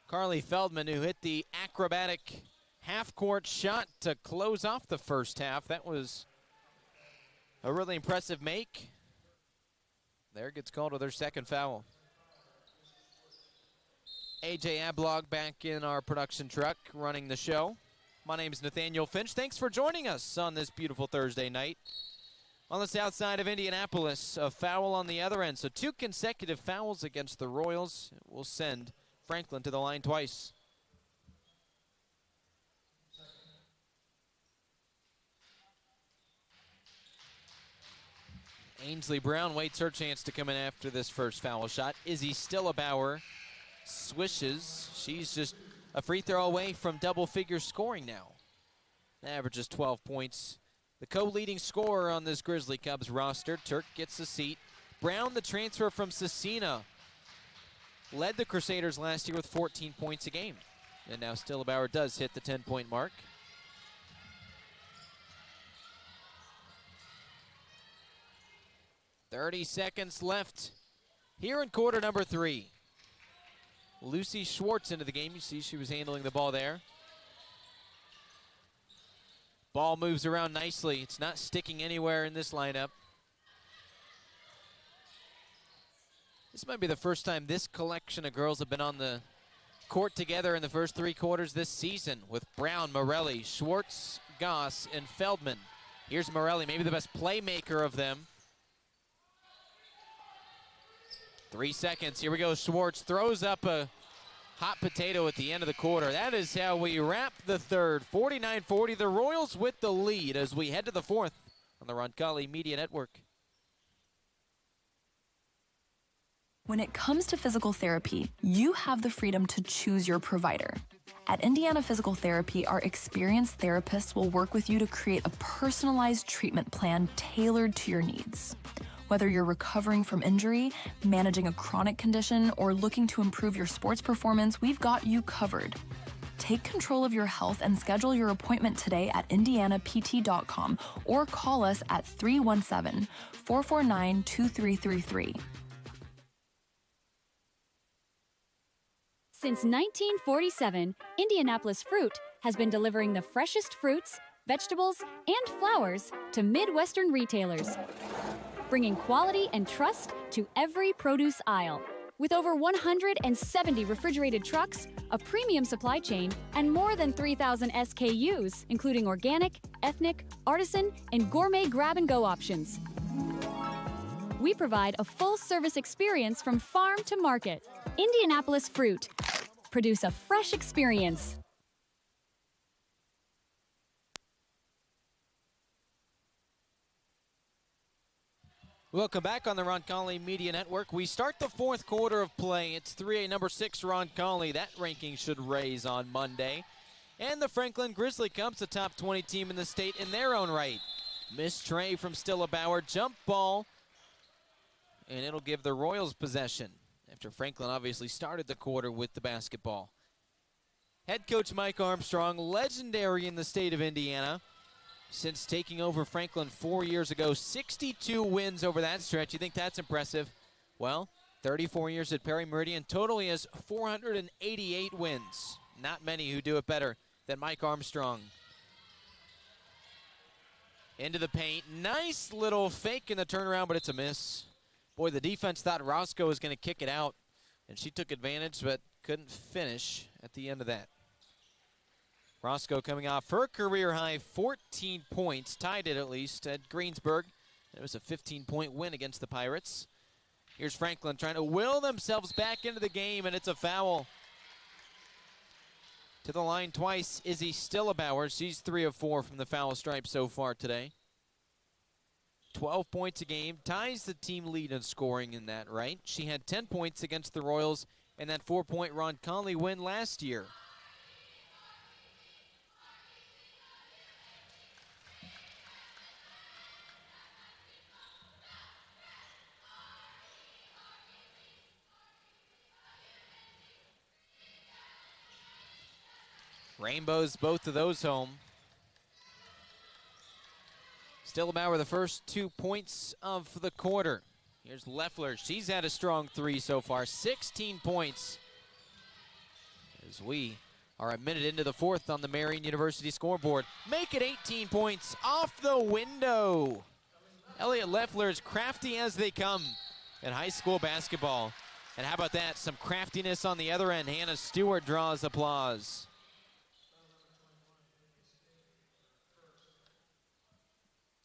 Carly Feldman, who hit the acrobatic half-court shot to close off the first half. That was a really impressive make. There gets called with her second foul. AJ Ablog back in our production truck running the show. My name is Nathaniel Finch. Thanks for joining us on this beautiful Thursday night. On the south side of Indianapolis, a foul on the other end. So 2 consecutive fouls against the Royals will send Franklin to the line twice. Ainsley Brown waits her chance to come in after this first foul shot. Izzy Stillebauer swishes. She's just a free throw away from double-figure scoring now. Averages 12 points. The co-leading scorer on this Grizzly Cubs roster. Turk gets a seat. Brown, the transfer from Cecina, led the Crusaders last year with 14 points a game. And now Stillebauer does hit the 10-point mark. .30 seconds left here in quarter number 3. Lucy Schwartz into the game. You see she was handling the ball there. Ball moves around nicely. It's not sticking anywhere in this lineup. This might be the first time this collection of girls have been on the court together in the first 3 quarters this season, with Brown, Morelli, Schwartz, Goss, and Feldman. Here's Morelli, maybe the best playmaker of them. 3 seconds. Here we go. Schwartz throws up a hot potato at the end of the quarter. That is how we wrap the third. 49-40. The Royals with the lead as we head to the fourth on the Roncalli Media Network. When it comes to physical therapy, you have the freedom to choose your provider. At Indiana Physical Therapy, our experienced therapists will work with you to create a personalized treatment plan tailored to your needs. Whether you're recovering from injury, managing a chronic condition, or looking to improve your sports performance, we've got you covered. Take control of your health and schedule your appointment today at indianapt.com or call us at 317-449-2333. Since 1947, Indianapolis Fruit has been delivering the freshest fruits, vegetables, and flowers to Midwestern retailers, bringing quality and trust to every produce aisle. With over 170 refrigerated trucks, a premium supply chain, and more than 3,000 SKUs, including organic, ethnic, artisan, and gourmet grab-and-go options. We provide a full-service experience from farm to market. Indianapolis Fruit. Produce a fresh experience. Welcome back on the Roncalli Media Network. We start the fourth quarter of play. It's 3A number 6 Roncalli. That ranking should raise on Monday. And the Franklin Grizzly Cubs, the top 20 team in the state in their own right. Missed tray from Stella Bauer, jump ball, and it'll give the Royals possession after Franklin obviously started the quarter with the basketball. Head coach Mike Armstrong, legendary in the state of Indiana. Since taking over Franklin 4 years ago, 62 wins over that stretch. You think that's impressive? Well, 34 years at Perry Meridian. Total, he has 488 wins. Not many who do it better than Mike Armstrong. Into the paint. Nice little fake in the turnaround, but it's a miss. Boy, the defense thought Roscoe was going to kick it out, and she took advantage but couldn't finish at the end of that. Roscoe coming off her career-high 14 points, tied it at least at Greensburg. It was a 15-point win against the Pirates. Here's Franklin trying to will themselves back into the game, and it's a foul. To the line twice, Izzy Stillebauer. She's 3 of 4 from the foul stripe so far today. 12 points a game, ties the team lead in scoring in that, right? She had 10 points against the Royals in that 4-point Roncalli win last year. Rainbows, both of those home. Stillebauer, the first 2 points of the quarter. Here's Leffler. She's had a strong 3 so far. 16 points. As we are a minute into the fourth on the Marian University scoreboard. Make it 18 points off the window. Elliott Leffler is crafty as they come in high school basketball. And how about that? Some craftiness on the other end. Hannah Stewart draws applause.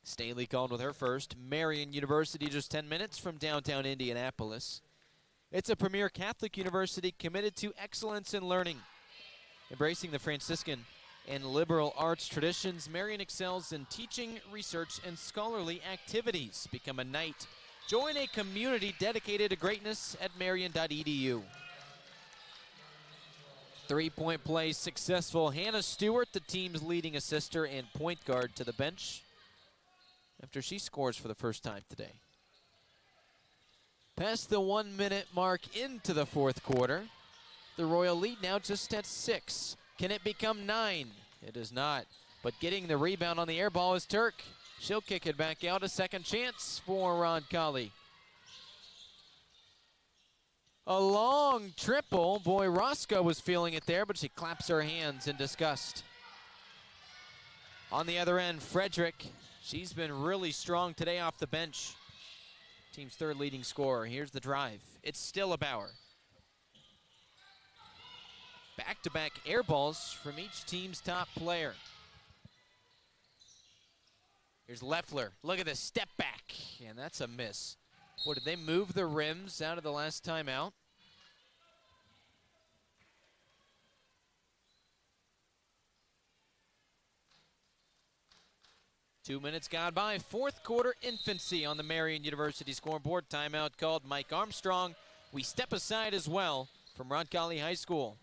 Staley called with her first. Marian University just 10 minutes from downtown Indianapolis. It's a premier Catholic university committed to excellence in learning. Embracing the Franciscan and liberal arts traditions, Marian excels in teaching, research, and scholarly activities. Become a knight. Join a community dedicated to greatness at marian.edu. 3-point play successful. Hannah Stewart, the team's leading assister and point guard, to the bench after she scores for the first time today. Past the 1 minute mark into the fourth quarter. The Royal lead now just at 6. Can it become 9? It is not. But getting the rebound on the air ball is Turk. She'll kick it back out. A second chance for Roncalli. A long triple. Boy, Roscoe was feeling it there, but she claps her hands in disgust. On the other end, Frederick. She's been really strong today off the bench. Team's third leading scorer. Here's the drive. It's still a Bauer. Back-to-back air balls from each team's top player. Here's Leffler. Look at this step back. And that's a miss. What, did they move the rims out of the last timeout? Two minutes gone by. Fourth quarter infancy on the Marian University scoreboard. Timeout called. Mike Armstrong. We step aside as well from Roncalli High School.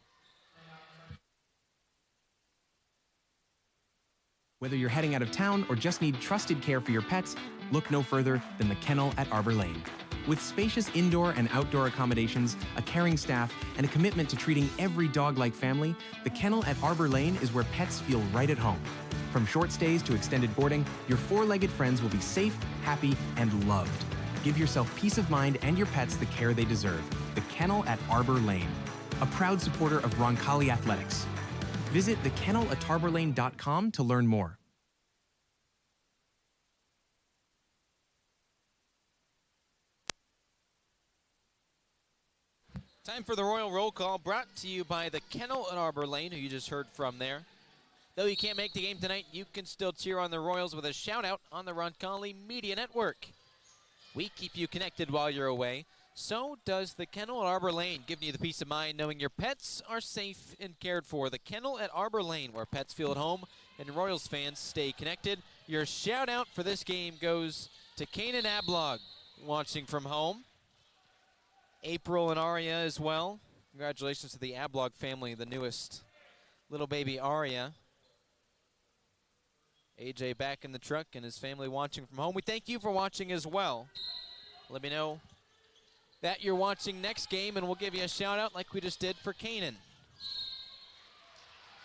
Whether you're heading out of town or just need trusted care for your pets, look no further than the Kennel at Arbor Lane. With spacious indoor and outdoor accommodations, a caring staff, and a commitment to treating every dog like family, the Kennel at Arbor Lane is where pets feel right at home. From short stays to extended boarding, your four-legged friends will be safe, happy, and loved. Give yourself peace of mind and your pets the care they deserve. The Kennel at Arbor Lane, a proud supporter of Roncalli Athletics. Visit thekennelatarbor.com to learn more. Time for the Royal Roll Call, brought to you by the Kennel at Arbor Lane, who you just heard from there. Though you can't make the game tonight, you can still cheer on the Royals with a shout-out on the Roncalli Media Network. We keep you connected while you're away. So does the Kennel at Arbor Lane, giving you the peace of mind knowing your pets are safe and cared for. The Kennel at Arbor Lane, where pets feel at home and Royals fans stay connected. Your shout-out for this game goes to Kanan Ablog, watching from home. April and Aria as well. Congratulations to the Ablog family, the newest little baby Aria. AJ back in the truck and his family watching from home. We thank you for watching as well. Let me know that you're watching next game, and we'll give you a shout-out like we just did for Kanan.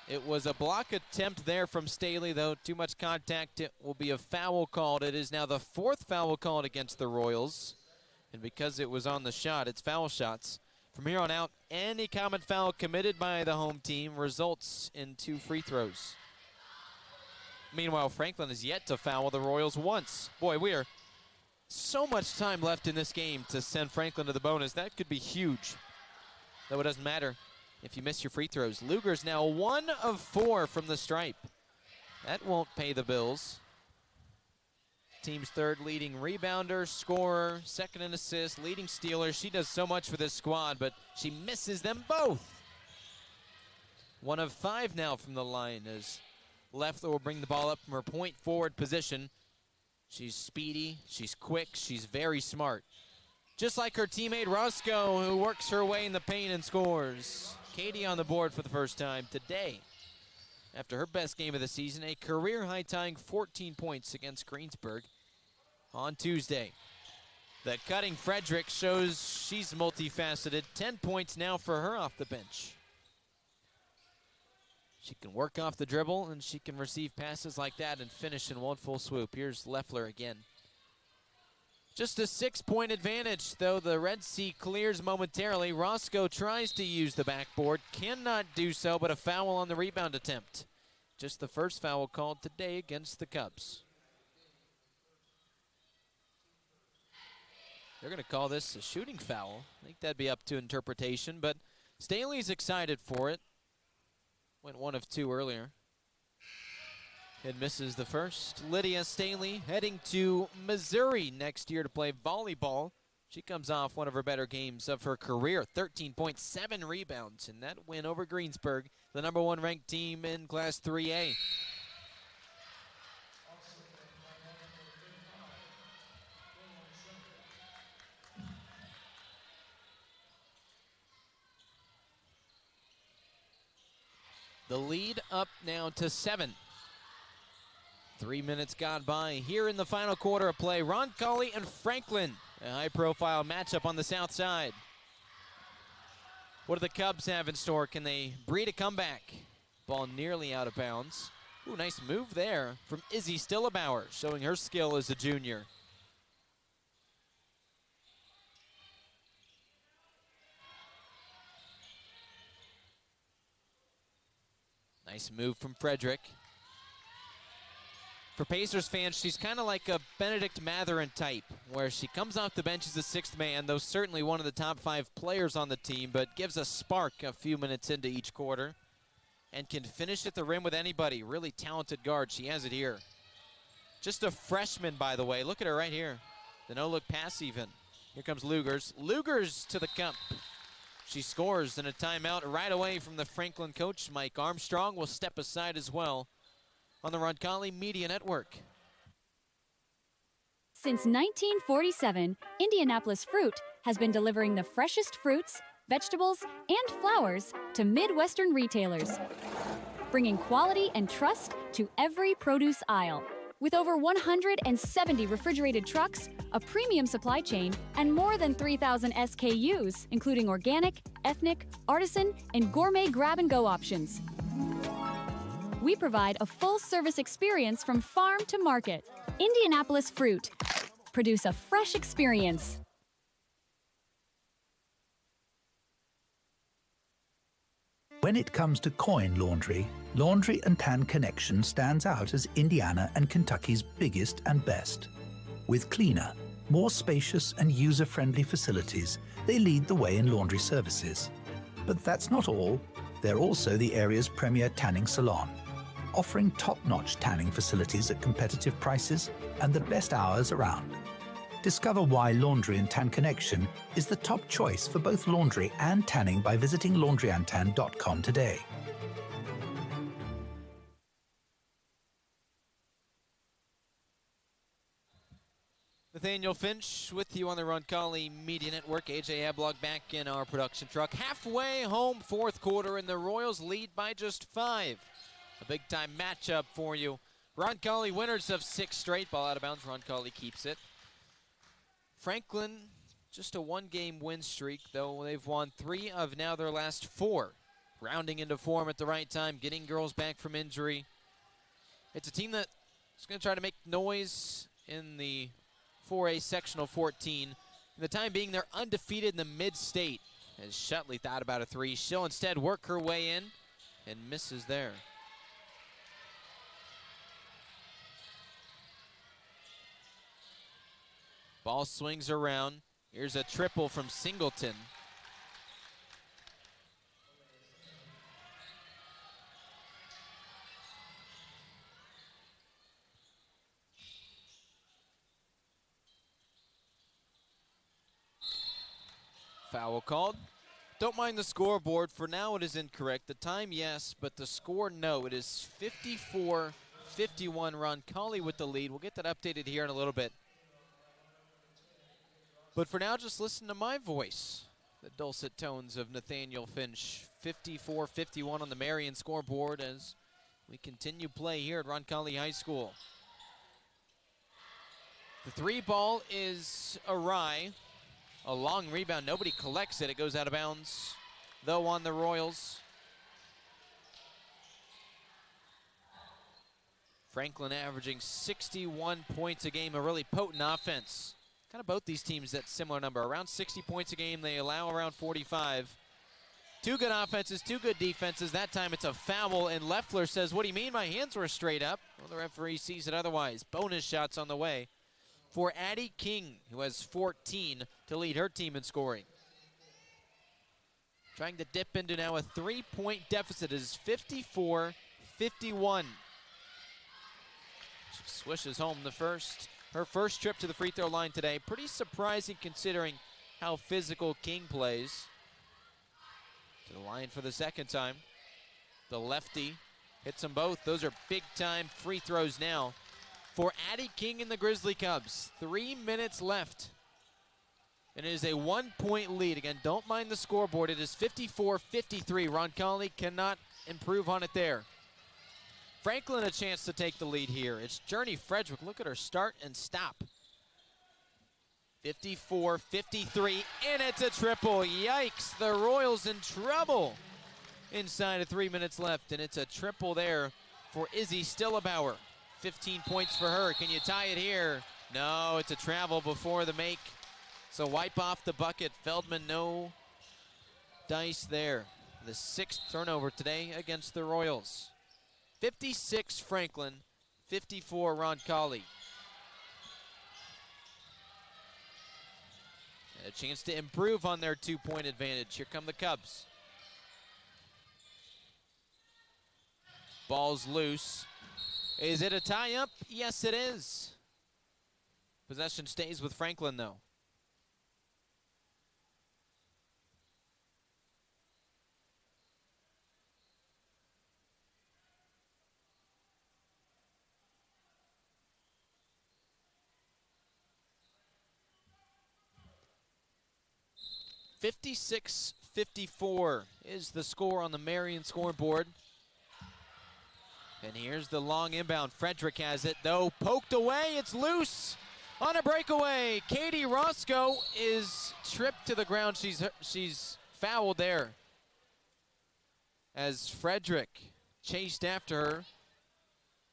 It was a block attempt there from Staley, though. Too much contact. It will be a foul called. It is now the fourth foul called against the Royals. And because it was on the shot, it's foul shots. From here on out, any common foul committed by the home team results in 2 free throws. Meanwhile, Franklin is yet to foul the Royals once. Boy, we are so much time left in this game to send Franklin to the bonus. That could be huge. Though it doesn't matter if you miss your free throws. Luger's now 1 of 4 from the stripe. That won't pay the bills. Team's third leading rebounder, scorer, second in assists, leading stealer. She does so much for this squad, but she misses them both. 1 of 5 now from the line as Leffler will bring the ball up from her point forward position. She's speedy, she's quick, she's very smart. Just like her teammate Roscoe, who works her way in the paint and scores. Katie on the board for the first time today. After her best game of the season, a career-high tying 14 points against Greensburg on Tuesday. The cutting Frederick shows she's multifaceted. 10 points now for her off the bench. She can work off the dribble, and she can receive passes like that and finish in one full swoop. Here's Leffler again. Just a 6-point advantage, though the Red Sea clears momentarily. Roscoe tries to use the backboard, cannot do so, but a foul on the rebound attempt. Just the first foul called today against the Cubs. They're going to call this a shooting foul. I think that'd be up to interpretation, but Staley's excited for it. Went 1 of 2 earlier. And misses the first. Lydia Staley heading to Missouri next year to play volleyball. She comes off one of her better games of her career. 13.7 rebounds in that win over Greensburg, the #1 ranked team in Class 3A. The lead up now to 7. 3 minutes gone by here in the final quarter of play. Roncalli and Franklin, a high-profile matchup on the south side. What do the Cubs have in store? Can they breed a comeback? Ball nearly out of bounds. Ooh, nice move there from Izzy Stillebauer, showing her skill as a junior. Nice move from Frederick. For Pacers fans, she's kind of like a Benedict Mathurin type, where she comes off the bench as the sixth man, though certainly one of the top 5 players on the team, but gives a spark a few minutes into each quarter and can finish at the rim with anybody. Really talented guard. She has it here. Just a freshman, by the way. Look at her right here. The no-look pass even. Here comes Lugers. Lugers to the cup. She scores in a timeout right away from the Franklin coach. Mike Armstrong will step aside as well on the Roncalli Media Network. Since 1947, Indianapolis Fruit has been delivering the freshest fruits, vegetables, and flowers to Midwestern retailers, bringing quality and trust to every produce aisle. With over 170 refrigerated trucks, a premium supply chain, and more than 3,000 SKUs, including organic, ethnic, artisan, and gourmet grab-and-go options. We provide a full-service experience from farm to market. Indianapolis Fruit. Produce a fresh experience. When it comes to coin laundry, Laundry and Tan Connection stands out as Indiana and Kentucky's biggest and best. With cleaner, more spacious and user-friendly facilities, they lead the way in laundry services. But that's not all. They're also the area's premier tanning salon, offering top-notch tanning facilities at competitive prices and the best hours around. Discover why Laundry and Tan Connection is the top choice for both laundry and tanning by visiting laundryandtan.com today. Nathaniel Finch with you on the Roncalli Media Network. AJ Ablog back in our production truck. Halfway home, fourth quarter, and the Royals lead by just 5. A big-time matchup for you. Roncalli winners of 6 straight. Ball out of bounds. Roncalli keeps it. Franklin, just a 1-game win streak, though they've won 3 of now their last 4. Rounding into form at the right time, getting girls back from injury. It's a team that's going to try to make noise in the 4A sectional 14. In the time being, they're undefeated in the mid-state. As Shutley thought about a 3, she'll instead work her way in and misses there. Ball swings around. Here's a triple from Singleton. Foul called. Don't mind the scoreboard. For now, it is incorrect. The time, yes, but the score, no. It is 54-51. Roncalli with the lead. We'll get that updated here in a little bit. But for now, just listen to my voice. The dulcet tones of Nathaniel Finch. 54-51 on the Marion scoreboard as we continue play here at Roncalli High School. The 3 ball is awry. A long rebound. Nobody collects it. It goes out of bounds, though, on the Royals. Franklin averaging 61 points a game. A really potent offense. Kind of both these teams that similar number. Around 60 points a game. They allow around 45. 2 good offenses, 2 good defenses. That time it's a foul, and Leffler says, "What do you mean? My hands were straight up." Well, the referee sees it otherwise. Bonus shots on the way for Addie King, who has 14 to lead her team in scoring. Trying to dip into now a 3-point deficit. It is 54-51. She swishes home her first trip to the free throw line today. Pretty surprising considering how physical King plays. To the line for the second time. The lefty hits them both. Those are big-time free throws now for Addie King and the Grizzly Cubs. 3 minutes left. And it is a 1-point lead. Again, don't mind the scoreboard. It is 54-53. Roncalli cannot improve on it there. Franklin a chance to take the lead here. It's Journey Frederick. Look at her start and stop. 54-53, and it's a triple. Yikes, the Royals in trouble. Inside of 3 minutes left, and it's a triple there for Izzy Stillebauer. 15 points for her. Can you tie it here? No, it's a travel before the make. So wipe off the bucket. Feldman, no dice there. The 6th turnover today against the Royals. 56 Franklin, 56-54 Roncalli. A chance to improve on their 2-point advantage. Here come the Cubs. Ball's loose. Is it a tie-up? Yes, it is. Possession stays with Franklin, though. (56-54) is the score on the Marion scoreboard. And here's the long inbound. Frederick has it, though. Poked away. It's loose on a breakaway. Katie Roscoe is tripped to the ground. She's fouled there as Frederick chased after her.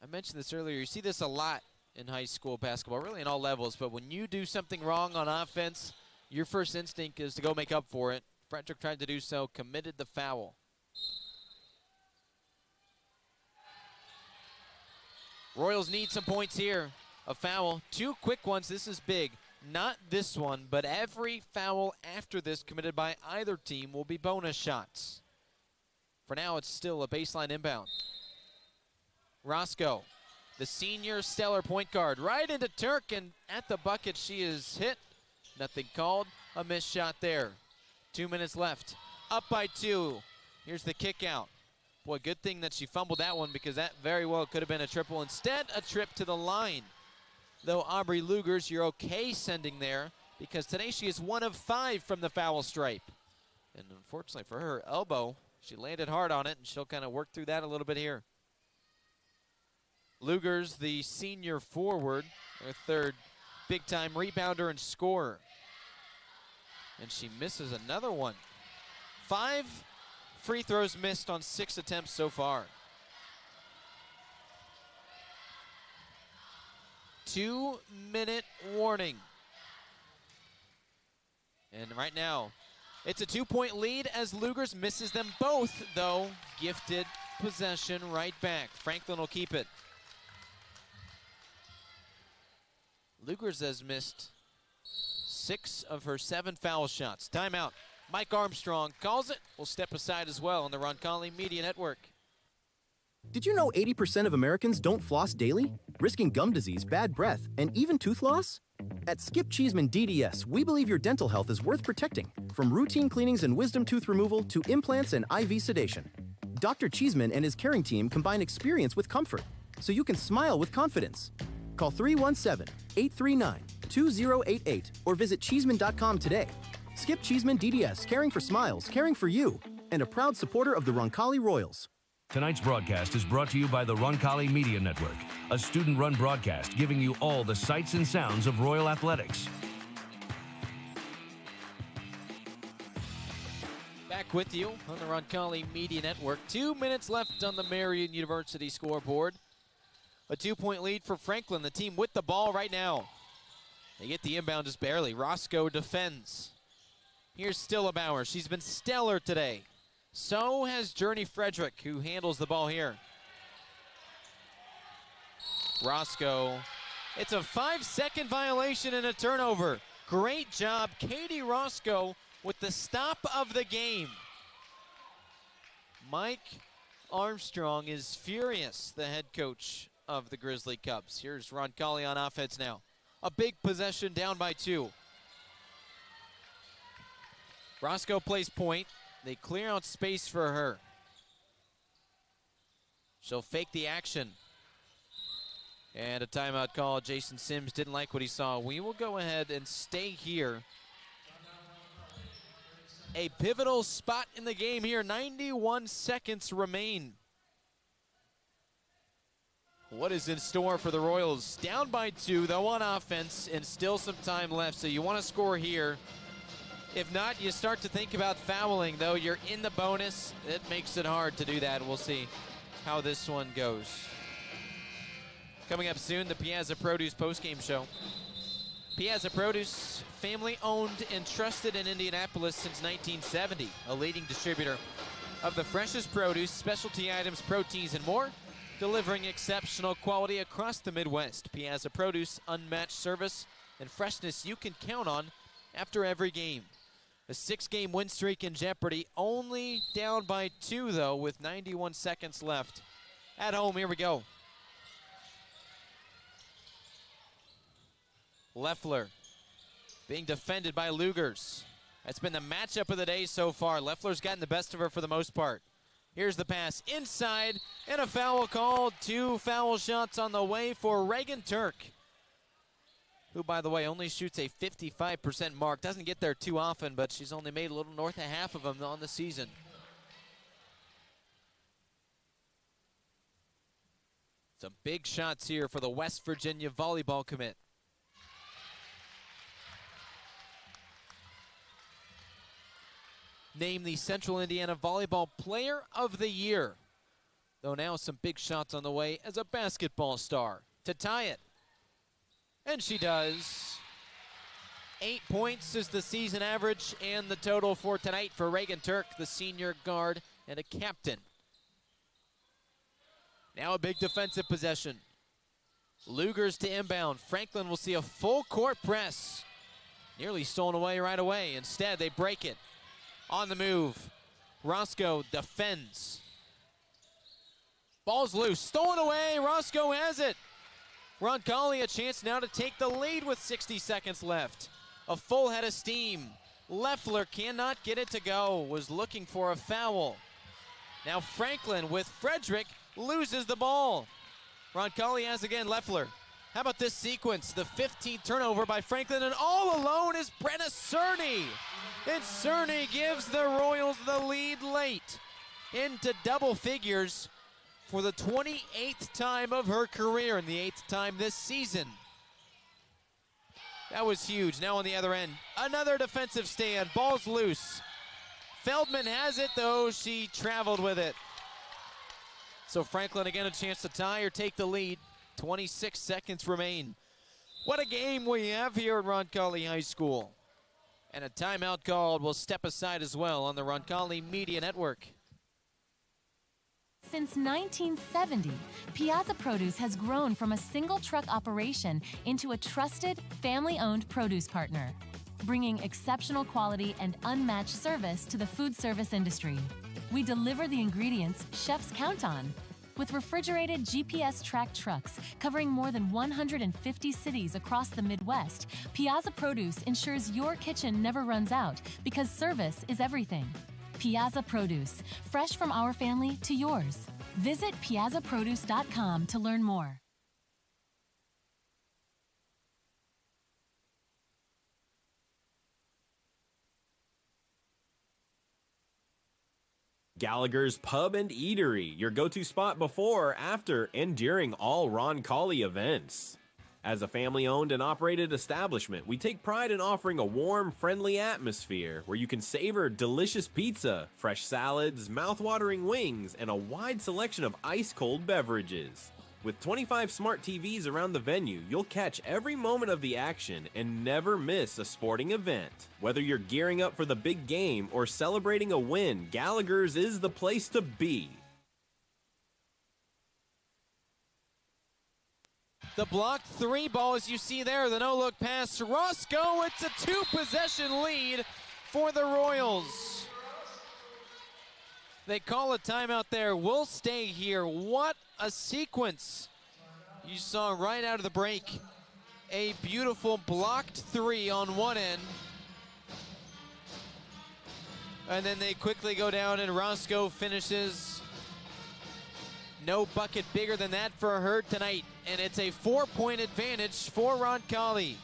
I mentioned this earlier. You see this a lot in high school basketball, really in all levels. But when you do something wrong on offense, your first instinct is to go make up for it. Frederick tried to do so, committed the foul. Royals need some points here. A foul, 2 quick ones. This is big. Not this one, but every foul after this committed by either team will be bonus shots. For now, it's still a baseline inbound. Roscoe, the senior stellar point guard, right into Turk, and at the bucket she is hit. Nothing called. A missed shot there. 2 minutes left. Up by 2. Here's the kick out. Boy, good thing that she fumbled that one, because that very well could have been a triple. Instead, a trip to the line. Though Aubrey Lugers, you're okay sending there, because today she is 1 of 5 from the foul stripe. And unfortunately for her elbow, she landed hard on it, and she'll kind of work through that a little bit here. Lugers, the senior forward, her third big-time rebounder and scorer. And she misses another one. 5 free throws missed on 6 attempts so far. 2-minute warning. And right now, it's a 2-point lead as Lugers misses them both, though. Gifted possession right back. Franklin will keep it. Lugers has missed 6 of her 7 foul shots. Timeout. Mike Armstrong calls it. We'll step aside as well on the Roncalli Media Network. Did you know 80% of Americans don't floss daily, risking gum disease, bad breath, and even tooth loss? At Skip Cheeseman DDS, we believe your dental health is worth protecting, from routine cleanings and wisdom tooth removal to implants and IV sedation. Dr. Cheeseman and his caring team combine experience with comfort, so you can smile with confidence. Call 317-839-2088 or visit Cheeseman.com today. Skip Cheeseman DDS, caring for smiles, caring for you, and a proud supporter of the Roncalli Royals. Tonight's broadcast is brought to you by the Roncalli Media Network, a student-run broadcast giving you all the sights and sounds of Royal Athletics. Back with you on the Roncalli Media Network. 2 minutes left on the Marion University scoreboard. A 2-point lead for Franklin, the team with the ball right now. They get the inbound just barely. Roscoe defends. Here's Stillebauer. She's been stellar today. So has Journey Frederick, who handles the ball here. Roscoe. It's a 5-second violation and a turnover. Great job, Katie Roscoe, with the stop of the game. Mike Armstrong is furious, the head coach of the Grizzly Cubs. Here's Roncalli on offense now. A big possession, down by 2. Roscoe plays point. They clear out space for her. She'll fake the action. And a timeout call. Jason Sims didn't like what he saw. We will go ahead and stay here. A pivotal spot in the game here. 91 seconds remain. What is in store for the Royals? Down by 2, though, on offense, and still some time left, so you want to score here. If not, you start to think about fouling, though. You're in the bonus. It makes it hard to do that. We'll see how this one goes. Coming up soon, the Piazza Produce postgame show. Piazza Produce, family-owned and trusted in Indianapolis since 1970. A leading distributor of the freshest produce, specialty items, proteins, and more. delivering exceptional quality across the Midwest. Piazza Produce, unmatched service and freshness you can count on after every game. A 6-game win streak in jeopardy, only down by 2 though with 91 seconds left. At home, here we go. Leffler being defended by Lugers. That's been the matchup of the day so far. Leffler's gotten the best of her for the most part. Here's the pass inside, and a foul called. 2 foul shots on the way for Reagan Turk, who, by the way, only shoots a 55% mark. Doesn't get there too often, but she's only made a little north of half of them on the season. Some big shots here for the West Virginia volleyball commit. Named the Central Indiana Volleyball Player of the Year. Though now some big shots on the way as a basketball star to tie it. And she does. 8 points is the season average and the total for tonight for Reagan Turk, the senior guard and a captain. Now a big defensive possession. Lugers to inbound. Franklin will see a full court press. Nearly stolen away right away. Instead, they break it. On the move, Roscoe defends. Ball's loose, stolen away, Roscoe has it. Roncalli a chance now to take the lead with 60 seconds left. A full head of steam. Leffler cannot get it to go, was looking for a foul. Now Franklin with Frederick loses the ball. Roncalli has again Leffler. How about this sequence? The 15th turnover by Franklin, and all alone is Brenna Cerny. And Cerny gives the Royals the lead late into double figures for the 28th time of her career and the 8th time this season. That was huge. Now on the other end, another defensive stand. Ball's loose. Feldman has it, though. She traveled with it. So Franklin again a chance to tie or take the lead. 26 seconds remain. What a game we have here at Roncalli High School. And a timeout called will step aside as well on the Roncalli Media Network. Since 1970, Piazza Produce has grown from a single truck operation into a trusted, family-owned produce partner, bringing exceptional quality and unmatched service to the food service industry. We deliver the ingredients chefs count on. With refrigerated GPS-tracked trucks covering more than 150 cities across the Midwest, Piazza Produce ensures your kitchen never runs out because service is everything. Piazza Produce, fresh from our family to yours. Visit piazzaproduce.com to learn more. Gallagher's Pub and Eatery, your go-to spot before, after, and during all Roncalli events. As a family-owned and operated establishment, we take pride in offering a warm, friendly atmosphere where you can savor delicious pizza, fresh salads, mouth-watering wings, and a wide selection of ice-cold beverages. With 25 smart TVs around the venue, you'll catch every moment of the action and never miss a sporting event. Whether you're gearing up for the big game or celebrating a win, Gallagher's is the place to be. The blocked 3 ball, as you see there, the no-look pass to Roscoe. It's a 2-possession lead for the Royals. They call a timeout there. We'll stay here. What a sequence. You saw right out of the break. A beautiful blocked 3 on one end. And then they quickly go down and Roscoe finishes. No bucket bigger than that for her tonight. And it's a 4-point advantage for Roncalli.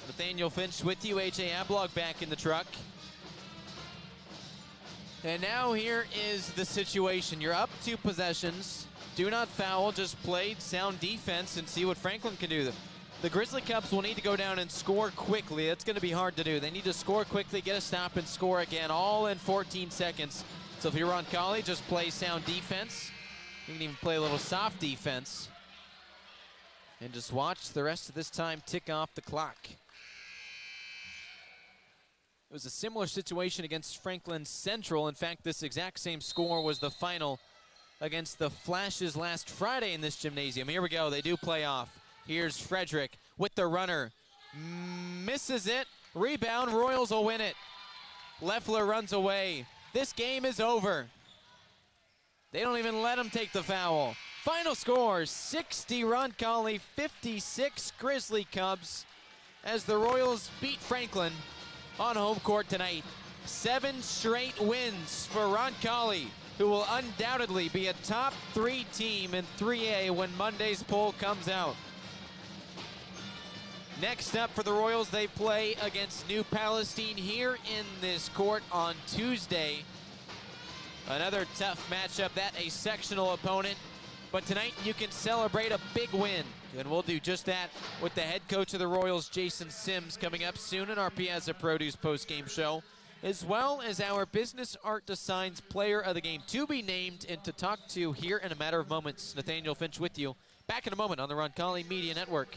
Nathaniel Finch with you, AJ Ablog back in the truck. And now here is the situation. You're up 2 possessions. Do not foul, just play sound defense and see what Franklin can do. The Grizzly Cubs will need to go down and score quickly. That's going to be hard to do. They need to score quickly, get a stop, and score again, all in 14 seconds. So if you're Roncalli, just play sound defense. You can even play a little soft defense. And just watch the rest of this time tick off the clock. It was a similar situation against Franklin Central. In fact, this exact same score was the final against the Flashes last Friday in this gymnasium. Here we go, they do play off. Here's Frederick with the runner. Misses it, rebound, Royals will win it. Leffler runs away. This game is over. They don't even let him take the foul. Final score, 60 Roncalli, 56 Grizzly Cubs, as the Royals beat Franklin on home court tonight. 7 straight wins for Roncalli, who will undoubtedly be a top 3 team in 3A when Monday's poll comes out. Next up for the Royals, they play against New Palestine here in this court on Tuesday. Another tough matchup, that a sectional opponent. But tonight you can celebrate a big win. And we'll do just that with the head coach of the Royals, Jason Sims, coming up soon in our Piazza Produce post-game show, as well as our Business Art Designs player of the game to be named and to talk to here in a matter of moments. Nathaniel Finch with you. Back in a moment on the Roncalli Media Network.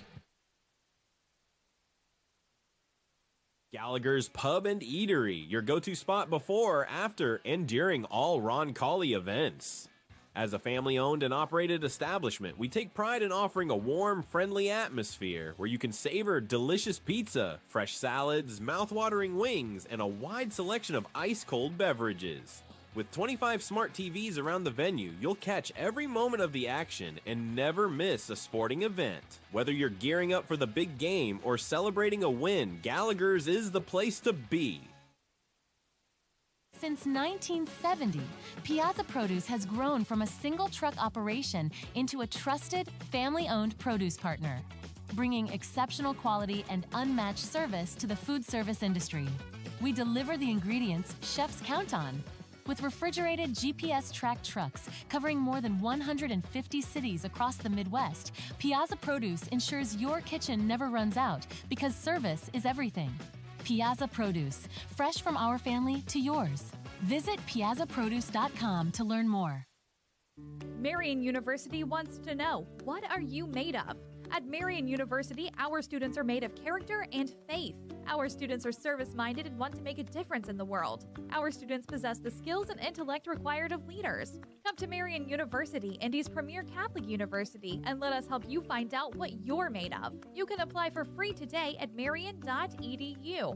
Gallagher's Pub and Eatery, your go-to spot before, after, and during all Roncalli events. As a family-owned and operated establishment, we take pride in offering a warm, friendly atmosphere where you can savor delicious pizza, fresh salads, mouth-watering wings, and a wide selection of ice-cold beverages. With 25 smart TVs around the venue, you'll catch every moment of the action and never miss a sporting event. Whether you're gearing up for the big game or celebrating a win, Gallagher's is the place to be. Since 1970, Piazza Produce has grown from a single truck operation into a trusted, family-owned produce partner, bringing exceptional quality and unmatched service to the food service industry. We deliver the ingredients chefs count on. With refrigerated GPS-tracked trucks covering more than 150 cities across the Midwest, Piazza Produce ensures your kitchen never runs out because service is everything. Piazza Produce, fresh from our family to yours. Visit piazzaproduce.com to learn more. Marian University wants to know, what are you made of? At Marian University, our students are made of character and faith. Our students are service-minded and want to make a difference in the world. Our students possess the skills and intellect required of leaders. Come to Marian University, Indy's premier Catholic university, and let us help you find out what you're made of. You can apply for free today at marian.edu.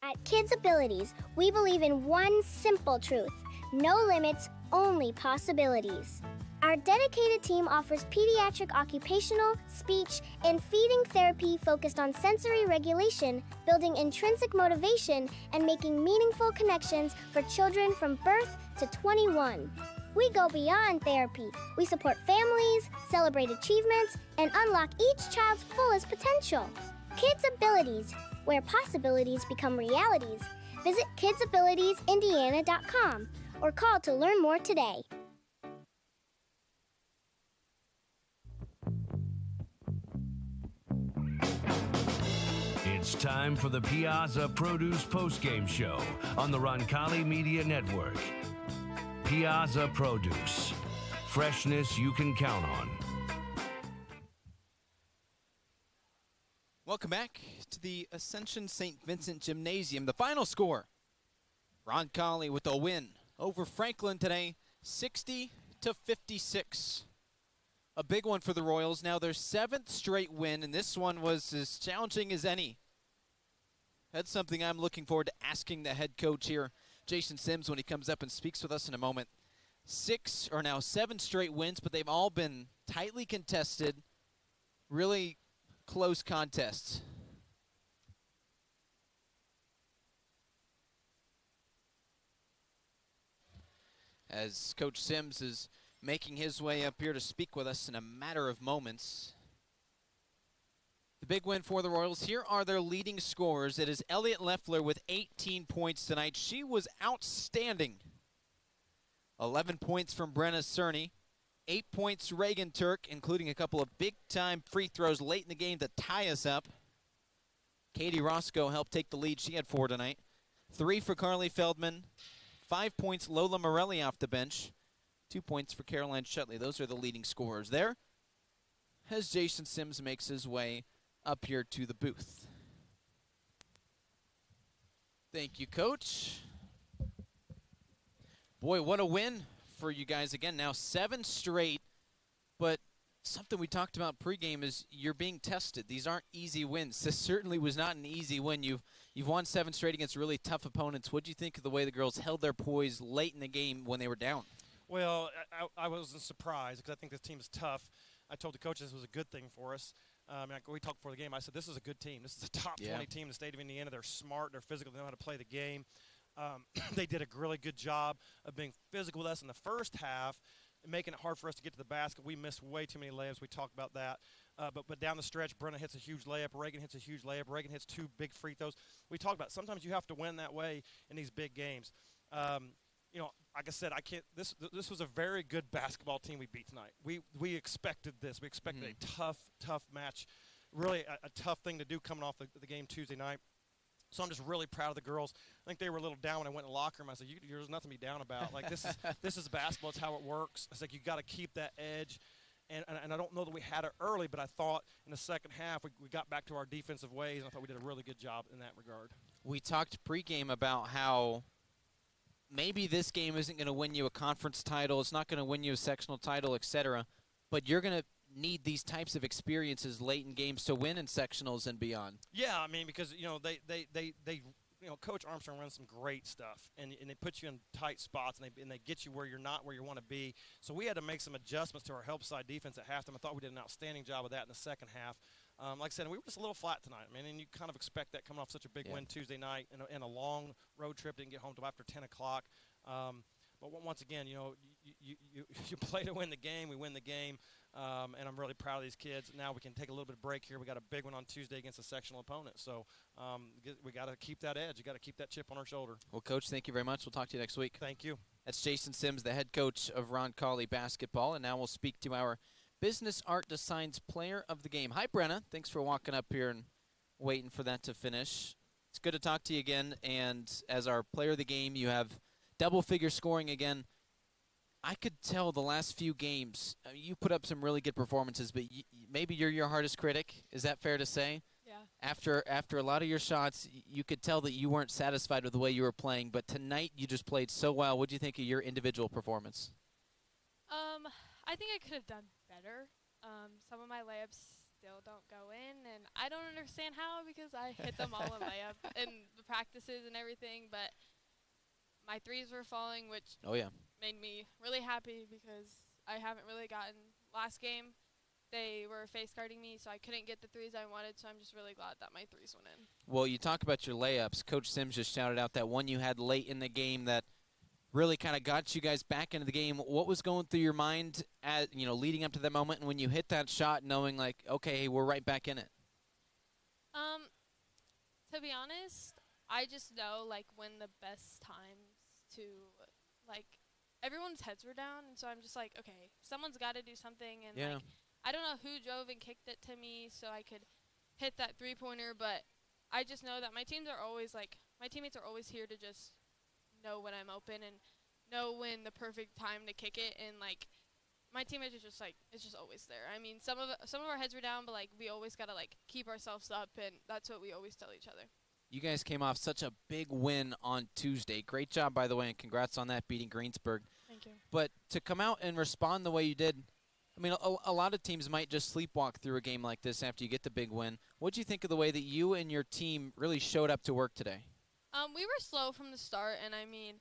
At Kids Abilities, we believe in one simple truth: no limits, only possibilities. Our dedicated team offers pediatric occupational, speech, and feeding therapy focused on sensory regulation, building intrinsic motivation, and making meaningful connections for children from birth to 21. We go beyond therapy. We support families, celebrate achievements, and unlock each child's fullest potential. Kids Abilities, where possibilities become realities. Visit kidsabilitiesindiana.com or call to learn more today. It's time for the Piazza Produce postgame show on the Roncalli Media Network. Piazza Produce, freshness you can count on. Welcome back to the Ascension St. Vincent Gymnasium. The final score, Roncalli with a win over Franklin today, 60-56. A big one for the Royals. Now their 7th straight win, and this one was as challenging as any. That's something I'm looking forward to asking the head coach here, Jason Sims, when he comes up and speaks with us in a moment. 7 straight wins, but they've all been tightly contested, really close contests. As Coach Sims is making his way up here to speak with us in a matter of moments. The big win for the Royals. Here are their leading scorers. It is Elliot Leffler with 18 points tonight. She was outstanding. 11 points from Brenna Cerny. 8 points Reagan Turk, including a couple of big-time free throws late in the game to tie us up. Katie Roscoe helped take the lead. She had 4 tonight. 3 for Carly Feldman. 5 points Lola Morelli off the bench. 2 points for Caroline Shutley. Those are the leading scorers there, as Jason Sims makes his way up here to the booth. Thank you, Coach. Boy, what a win for you guys. Again, now 7 straight, but something we talked about pregame is you're being tested. These aren't easy wins. This certainly was not an easy win. You've won 7 straight against really tough opponents. What do you think of the way the girls held their poise late in the game when they were down? Well, I wasn't surprised because I think this team is tough. I told the coaches this was a good thing for us. We talked before the game. I said, this is a good team. This is a top 20 team in the state of Indiana. They're smart. They're physical. They know how to play the game. They did a really good job of being physical with us in the first half, making it hard for us to get to the basket. We missed way too many layups. We talked about that. But down the stretch, Brenna hits a huge layup. Reagan hits a huge layup. Reagan hits 2 big free throws. We talked about sometimes you have to win that way in these big games. Like I said, this was a very good basketball team we beat tonight. We expected this. We expected a tough match, really a tough thing to do coming off the game Tuesday night. So I'm just really proud of the girls. I think they were a little down when I went in the locker room. I said, there's nothing to be down about. Like, this is basketball. It's how it works. It's like you got to keep that edge. And I don't know that we had it early, but I thought in the second half we got back to our defensive ways, and I thought we did a really good job in that regard. We talked pregame about how maybe this game isn't going to win you a conference title. It's not going to win you a sectional title, etc. But you're going to need these types of experiences late in games to win in sectionals and beyond. Yeah, I mean, because they Coach Armstrong runs some great stuff, and they put you in tight spots, and they get you where you're not where you want to be. So we had to make some adjustments to our help side defense at halftime. I thought we did an outstanding job of that in the second half. Like I said, we were just a little flat tonight. I mean, and you kind of expect that coming off such a big win Tuesday night and a long road trip. Didn't get home till after 10 o'clock. But once again, you play to win the game. We win the game, and I'm really proud of these kids. Now we can take a little bit of break here. We got a big one on Tuesday against a sectional opponent. So we got to keep that edge. You got to keep that chip on our shoulder. Well, Coach, thank you very much. We'll talk to you next week. Thank you. That's Jason Sims, the head coach of Roncalli basketball, and now we'll speak to our Business Art Designs Player of the Game. Hi, Brenna. Thanks for walking up here and waiting for that to finish. It's good to talk to you again. And as our Player of the Game, you have double-figure scoring again. I could tell the last few games, you put up some really good performances, but maybe you're your hardest critic. Is that fair to say? Yeah. After a lot of your shots, you could tell that you weren't satisfied with the way you were playing, but tonight you just played so well. What do you think of your individual performance? I think I could have done better. Some of my layups still don't go in, and I don't understand how because I hit them all in layup in the practices and everything, but my threes were falling, which made me really happy because I haven't really gotten last game. They were face guarding me, so I couldn't get the threes I wanted, so I'm just really glad that my threes went in. Well, you talk about your layups. Coach Sims just shouted out that one you had late in the game that really kind of got you guys back into the game. What was going through your mind leading up to that moment, and when you hit that shot knowing like, okay, we're right back in it? To be honest, I just know like when the best times to everyone's heads were down, and so I'm just like, okay, someone's got to do something, and like I don't know who drove and kicked it to me so I could hit that three-pointer, but I just know that my teammates are always here to just know when I'm open and know when the perfect time to kick it, and like my teammates are just like, it's just always there. I mean, some of our heads were down, but like we always gotta like keep ourselves up, and that's what we always tell each other. You guys came off such a big win on Tuesday. Great job, by the way, and congrats on that, beating Greensburg. Thank you. But to come out and respond the way you did, I mean, a lot of teams might just sleepwalk through a game like this after you get the big win. What do you think of the way that you and your team really showed up to work today? We were slow from the start, and I mean,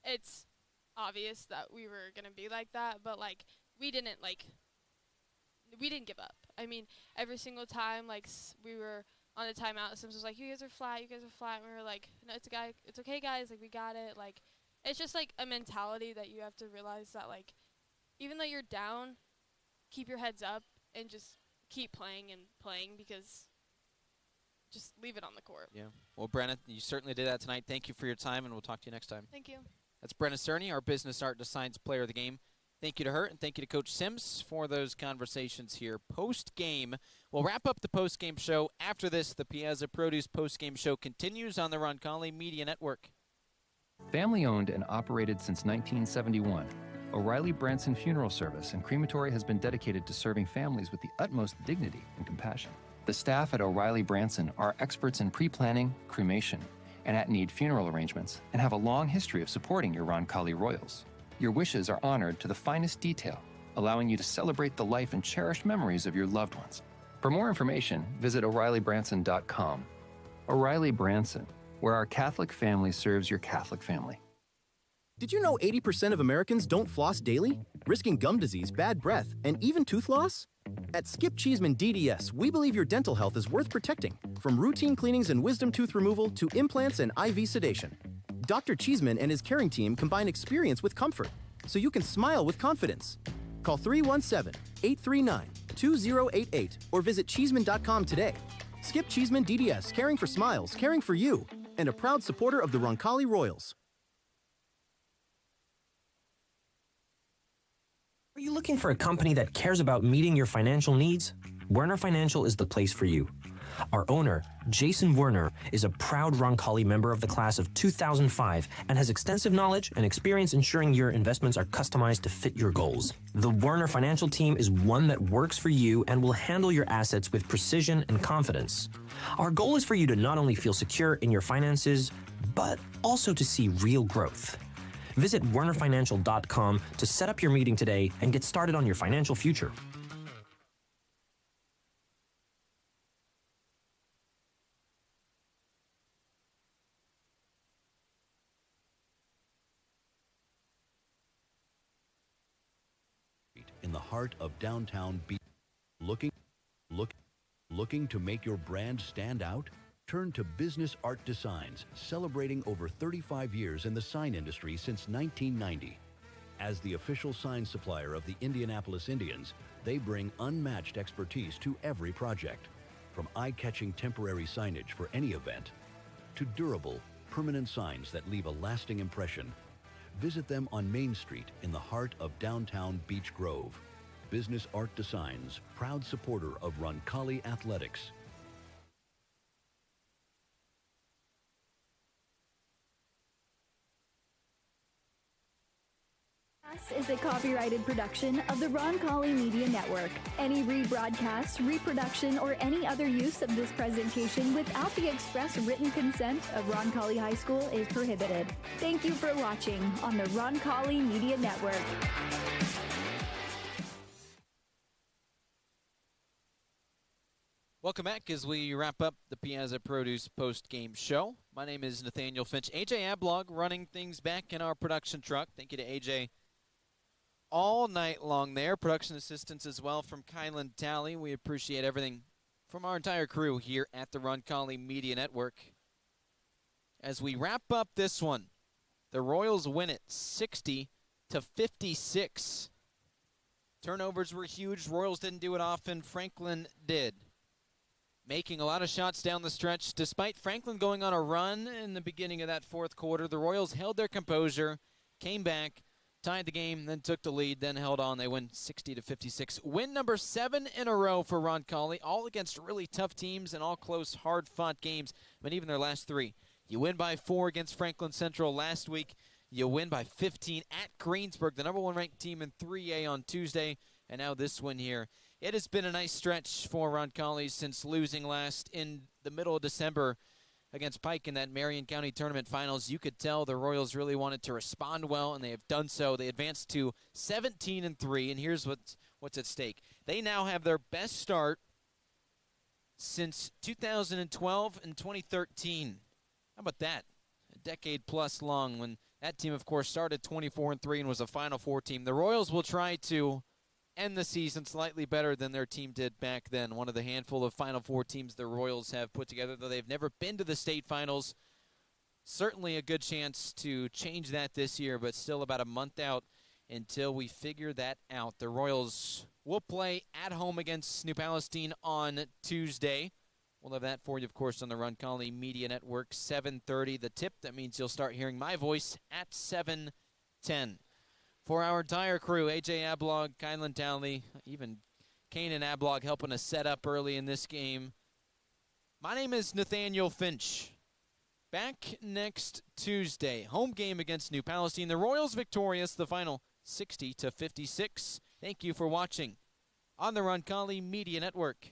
it's obvious that we were going to be like that, but like we didn't give up. I mean, every single time we were on a timeout, Sims was like, you guys are flat, and we were like, no, it's okay guys, like we got it. Like it's just like a mentality that you have to realize that like even though you're down, keep your heads up and just keep playing because just leave it on the court. Yeah. Well, Brenna, you certainly did that tonight. Thank you for your time, and we'll talk to you next time. Thank you. That's Brenna Cerny, our Business Art Designs Player of the Game. Thank you to her, and thank you to Coach Sims for those conversations here. Post-game, we'll wrap up the post-game show. After this, the Piazza Produce post-game show continues on the Roncalli Media Network. Family-owned and operated since 1971, O'Reilly Branson Funeral Service and Crematory has been dedicated to serving families with the utmost dignity and compassion. The staff at O'Reilly Branson are experts in pre-planning, cremation, and at-need funeral arrangements, and have a long history of supporting your Roncalli Royals. Your wishes are honored to the finest detail, allowing you to celebrate the life and cherished memories of your loved ones. For more information, visit O'ReillyBranson.com. O'Reilly Branson, where our Catholic family serves your Catholic family. Did you know 80% of Americans don't floss daily, risking gum disease, bad breath, and even tooth loss? At Skip Cheeseman DDS, we believe your dental health is worth protecting, from routine cleanings and wisdom tooth removal to implants and IV sedation. Dr. Cheeseman and his caring team combine experience with comfort, so you can smile with confidence. Call 317-839-2088 or visit Cheeseman.com today. Skip Cheeseman DDS, caring for smiles, caring for you, and a proud supporter of the Roncalli Royals. Are you looking for a company that cares about meeting your financial needs? Werner Financial is the place for you. Our owner, Jason Werner, is a proud Roncalli member of the class of 2005 and has extensive knowledge and experience ensuring your investments are customized to fit your goals. The Werner Financial team is one that works for you and will handle your assets with precision and confidence. Our goal is for you to not only feel secure in your finances, but also to see real growth. Visit WernerFinancial.com to set up your meeting today and get started on your financial future. In the heart of downtown Beach. Looking to make your brand stand out? Turn to Business Art Designs, celebrating over 35 years in the sign industry since 1990. As the official sign supplier of the Indianapolis Indians, they bring unmatched expertise to every project. From eye-catching temporary signage for any event, to durable, permanent signs that leave a lasting impression. Visit them on Main Street in the heart of downtown Beach Grove. Business Art Designs, proud supporter of Roncalli Athletics. Is a copyrighted production of the Roncalli Media Network. Any rebroadcast, reproduction, or any other use of this presentation without the express written consent of Roncalli High School is prohibited. Thank you for watching on the Roncalli Media Network. Welcome back as we wrap up the Piazza Produce post-game show. My name is Nathaniel Finch. AJ Ablog running things back in our production truck. Thank you to AJ all night long there. Production assistance as well from Kylan Talley. We appreciate everything from our entire crew here at the Roncalli Media Network. As we wrap up this one, the Royals win it 60-56. Turnovers were huge. Royals didn't do it often. Franklin did. Making a lot of shots down the stretch. Despite Franklin going on a run in the beginning of that fourth quarter, the Royals held their composure, came back, tied the game, then took the lead, then held on. They win 60-56. Win number 7 in a row for Roncalli, all against really tough teams and all close, hard-fought games. But even their last 3. You win by 4 against Franklin Central last week. You win by 15 at Greensburg, the number 1 ranked team in 3A on Tuesday. And now this win here. It has been a nice stretch for Roncalli since losing last in the middle of December against Pike in that Marion County Tournament Finals. You could tell the Royals really wanted to respond well, and they have done so. They advanced to 17-3, and here's what's at stake. They now have their best start since 2012 and 2013. How about that? A decade plus long, when that team, of course, started 24-3 and was a Final Four team. The Royals will try to end the season slightly better than their team did back then. One of the handful of Final Four teams the Royals have put together, though they've never been to the state finals. Certainly a good chance to change that this year, but still about a month out until we figure that out. The Royals will play at home against New Palestine on Tuesday. We'll have that for you, of course, on the Roncalli Media Network, 7:30. The tip, that means you'll start hearing my voice at 7:10. For our entire crew, AJ Ablog, Kylan Townley, even Kanan Ablog helping us set up early in this game. My name is Nathaniel Finch. Back next Tuesday, home game against New Palestine. The Royals victorious, the final 60-56. Thank you for watching on the Roncalli Media Network.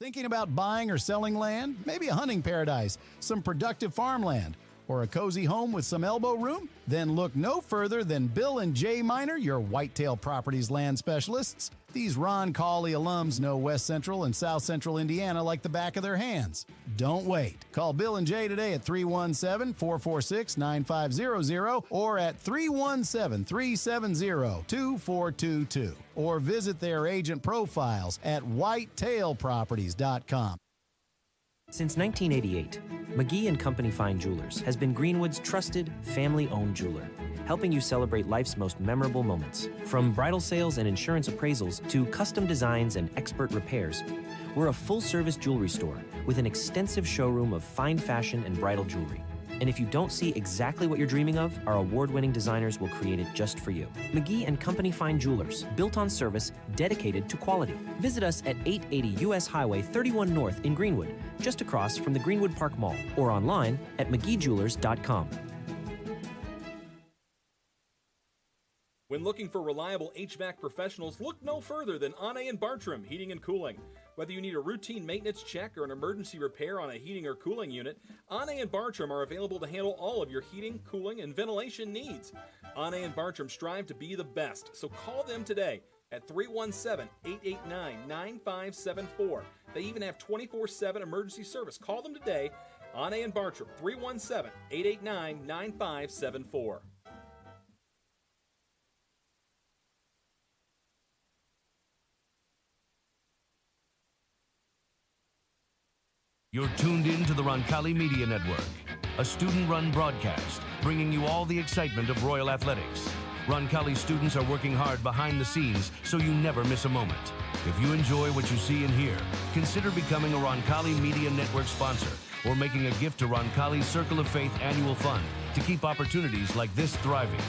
Thinking about buying or selling land? Maybe a hunting paradise, some productive farmland, or a cozy home with some elbow room? Then look no further than Bill and Jay Miner, your Whitetail Properties land specialists. These Roncalli alums know West Central and South Central Indiana like the back of their hands. Don't wait. Call Bill and Jay today at 317-446-9500 or at 317-370-2422 or visit their agent profiles at whitetailproperties.com. Since 1988, McGee & Company Fine Jewelers has been Greenwood's trusted, family-owned jeweler, helping you celebrate life's most memorable moments. From bridal sales and insurance appraisals to custom designs and expert repairs, we're a full-service jewelry store with an extensive showroom of fine fashion and bridal jewelry. And if you don't see exactly what you're dreaming of, our award-winning designers will create it just for you. McGee & Company Fine Jewelers, built on service, dedicated to quality. Visit us at 880 U.S. Highway 31 North in Greenwood, just across from the Greenwood Park Mall, or online at McGeeJewelers.com. When looking for reliable HVAC professionals, look no further than Ane & Bartram Heating and Cooling. Whether you need a routine maintenance check or an emergency repair on a heating or cooling unit, Ane & Bartram are available to handle all of your heating, cooling, and ventilation needs. Ane & Bartram strive to be the best, so call them today at 317-889-9574. They even have 24/7 emergency service. Call them today, Ane & Bartram, 317-889-9574. You're tuned in to the Roncalli Media Network, a student-run broadcast bringing you all the excitement of Royal Athletics. Roncalli students are working hard behind the scenes so you never miss a moment. If you enjoy what you see and hear, consider becoming a Roncalli Media Network sponsor or making a gift to Roncalli's Circle of Faith Annual Fund to keep opportunities like this thriving.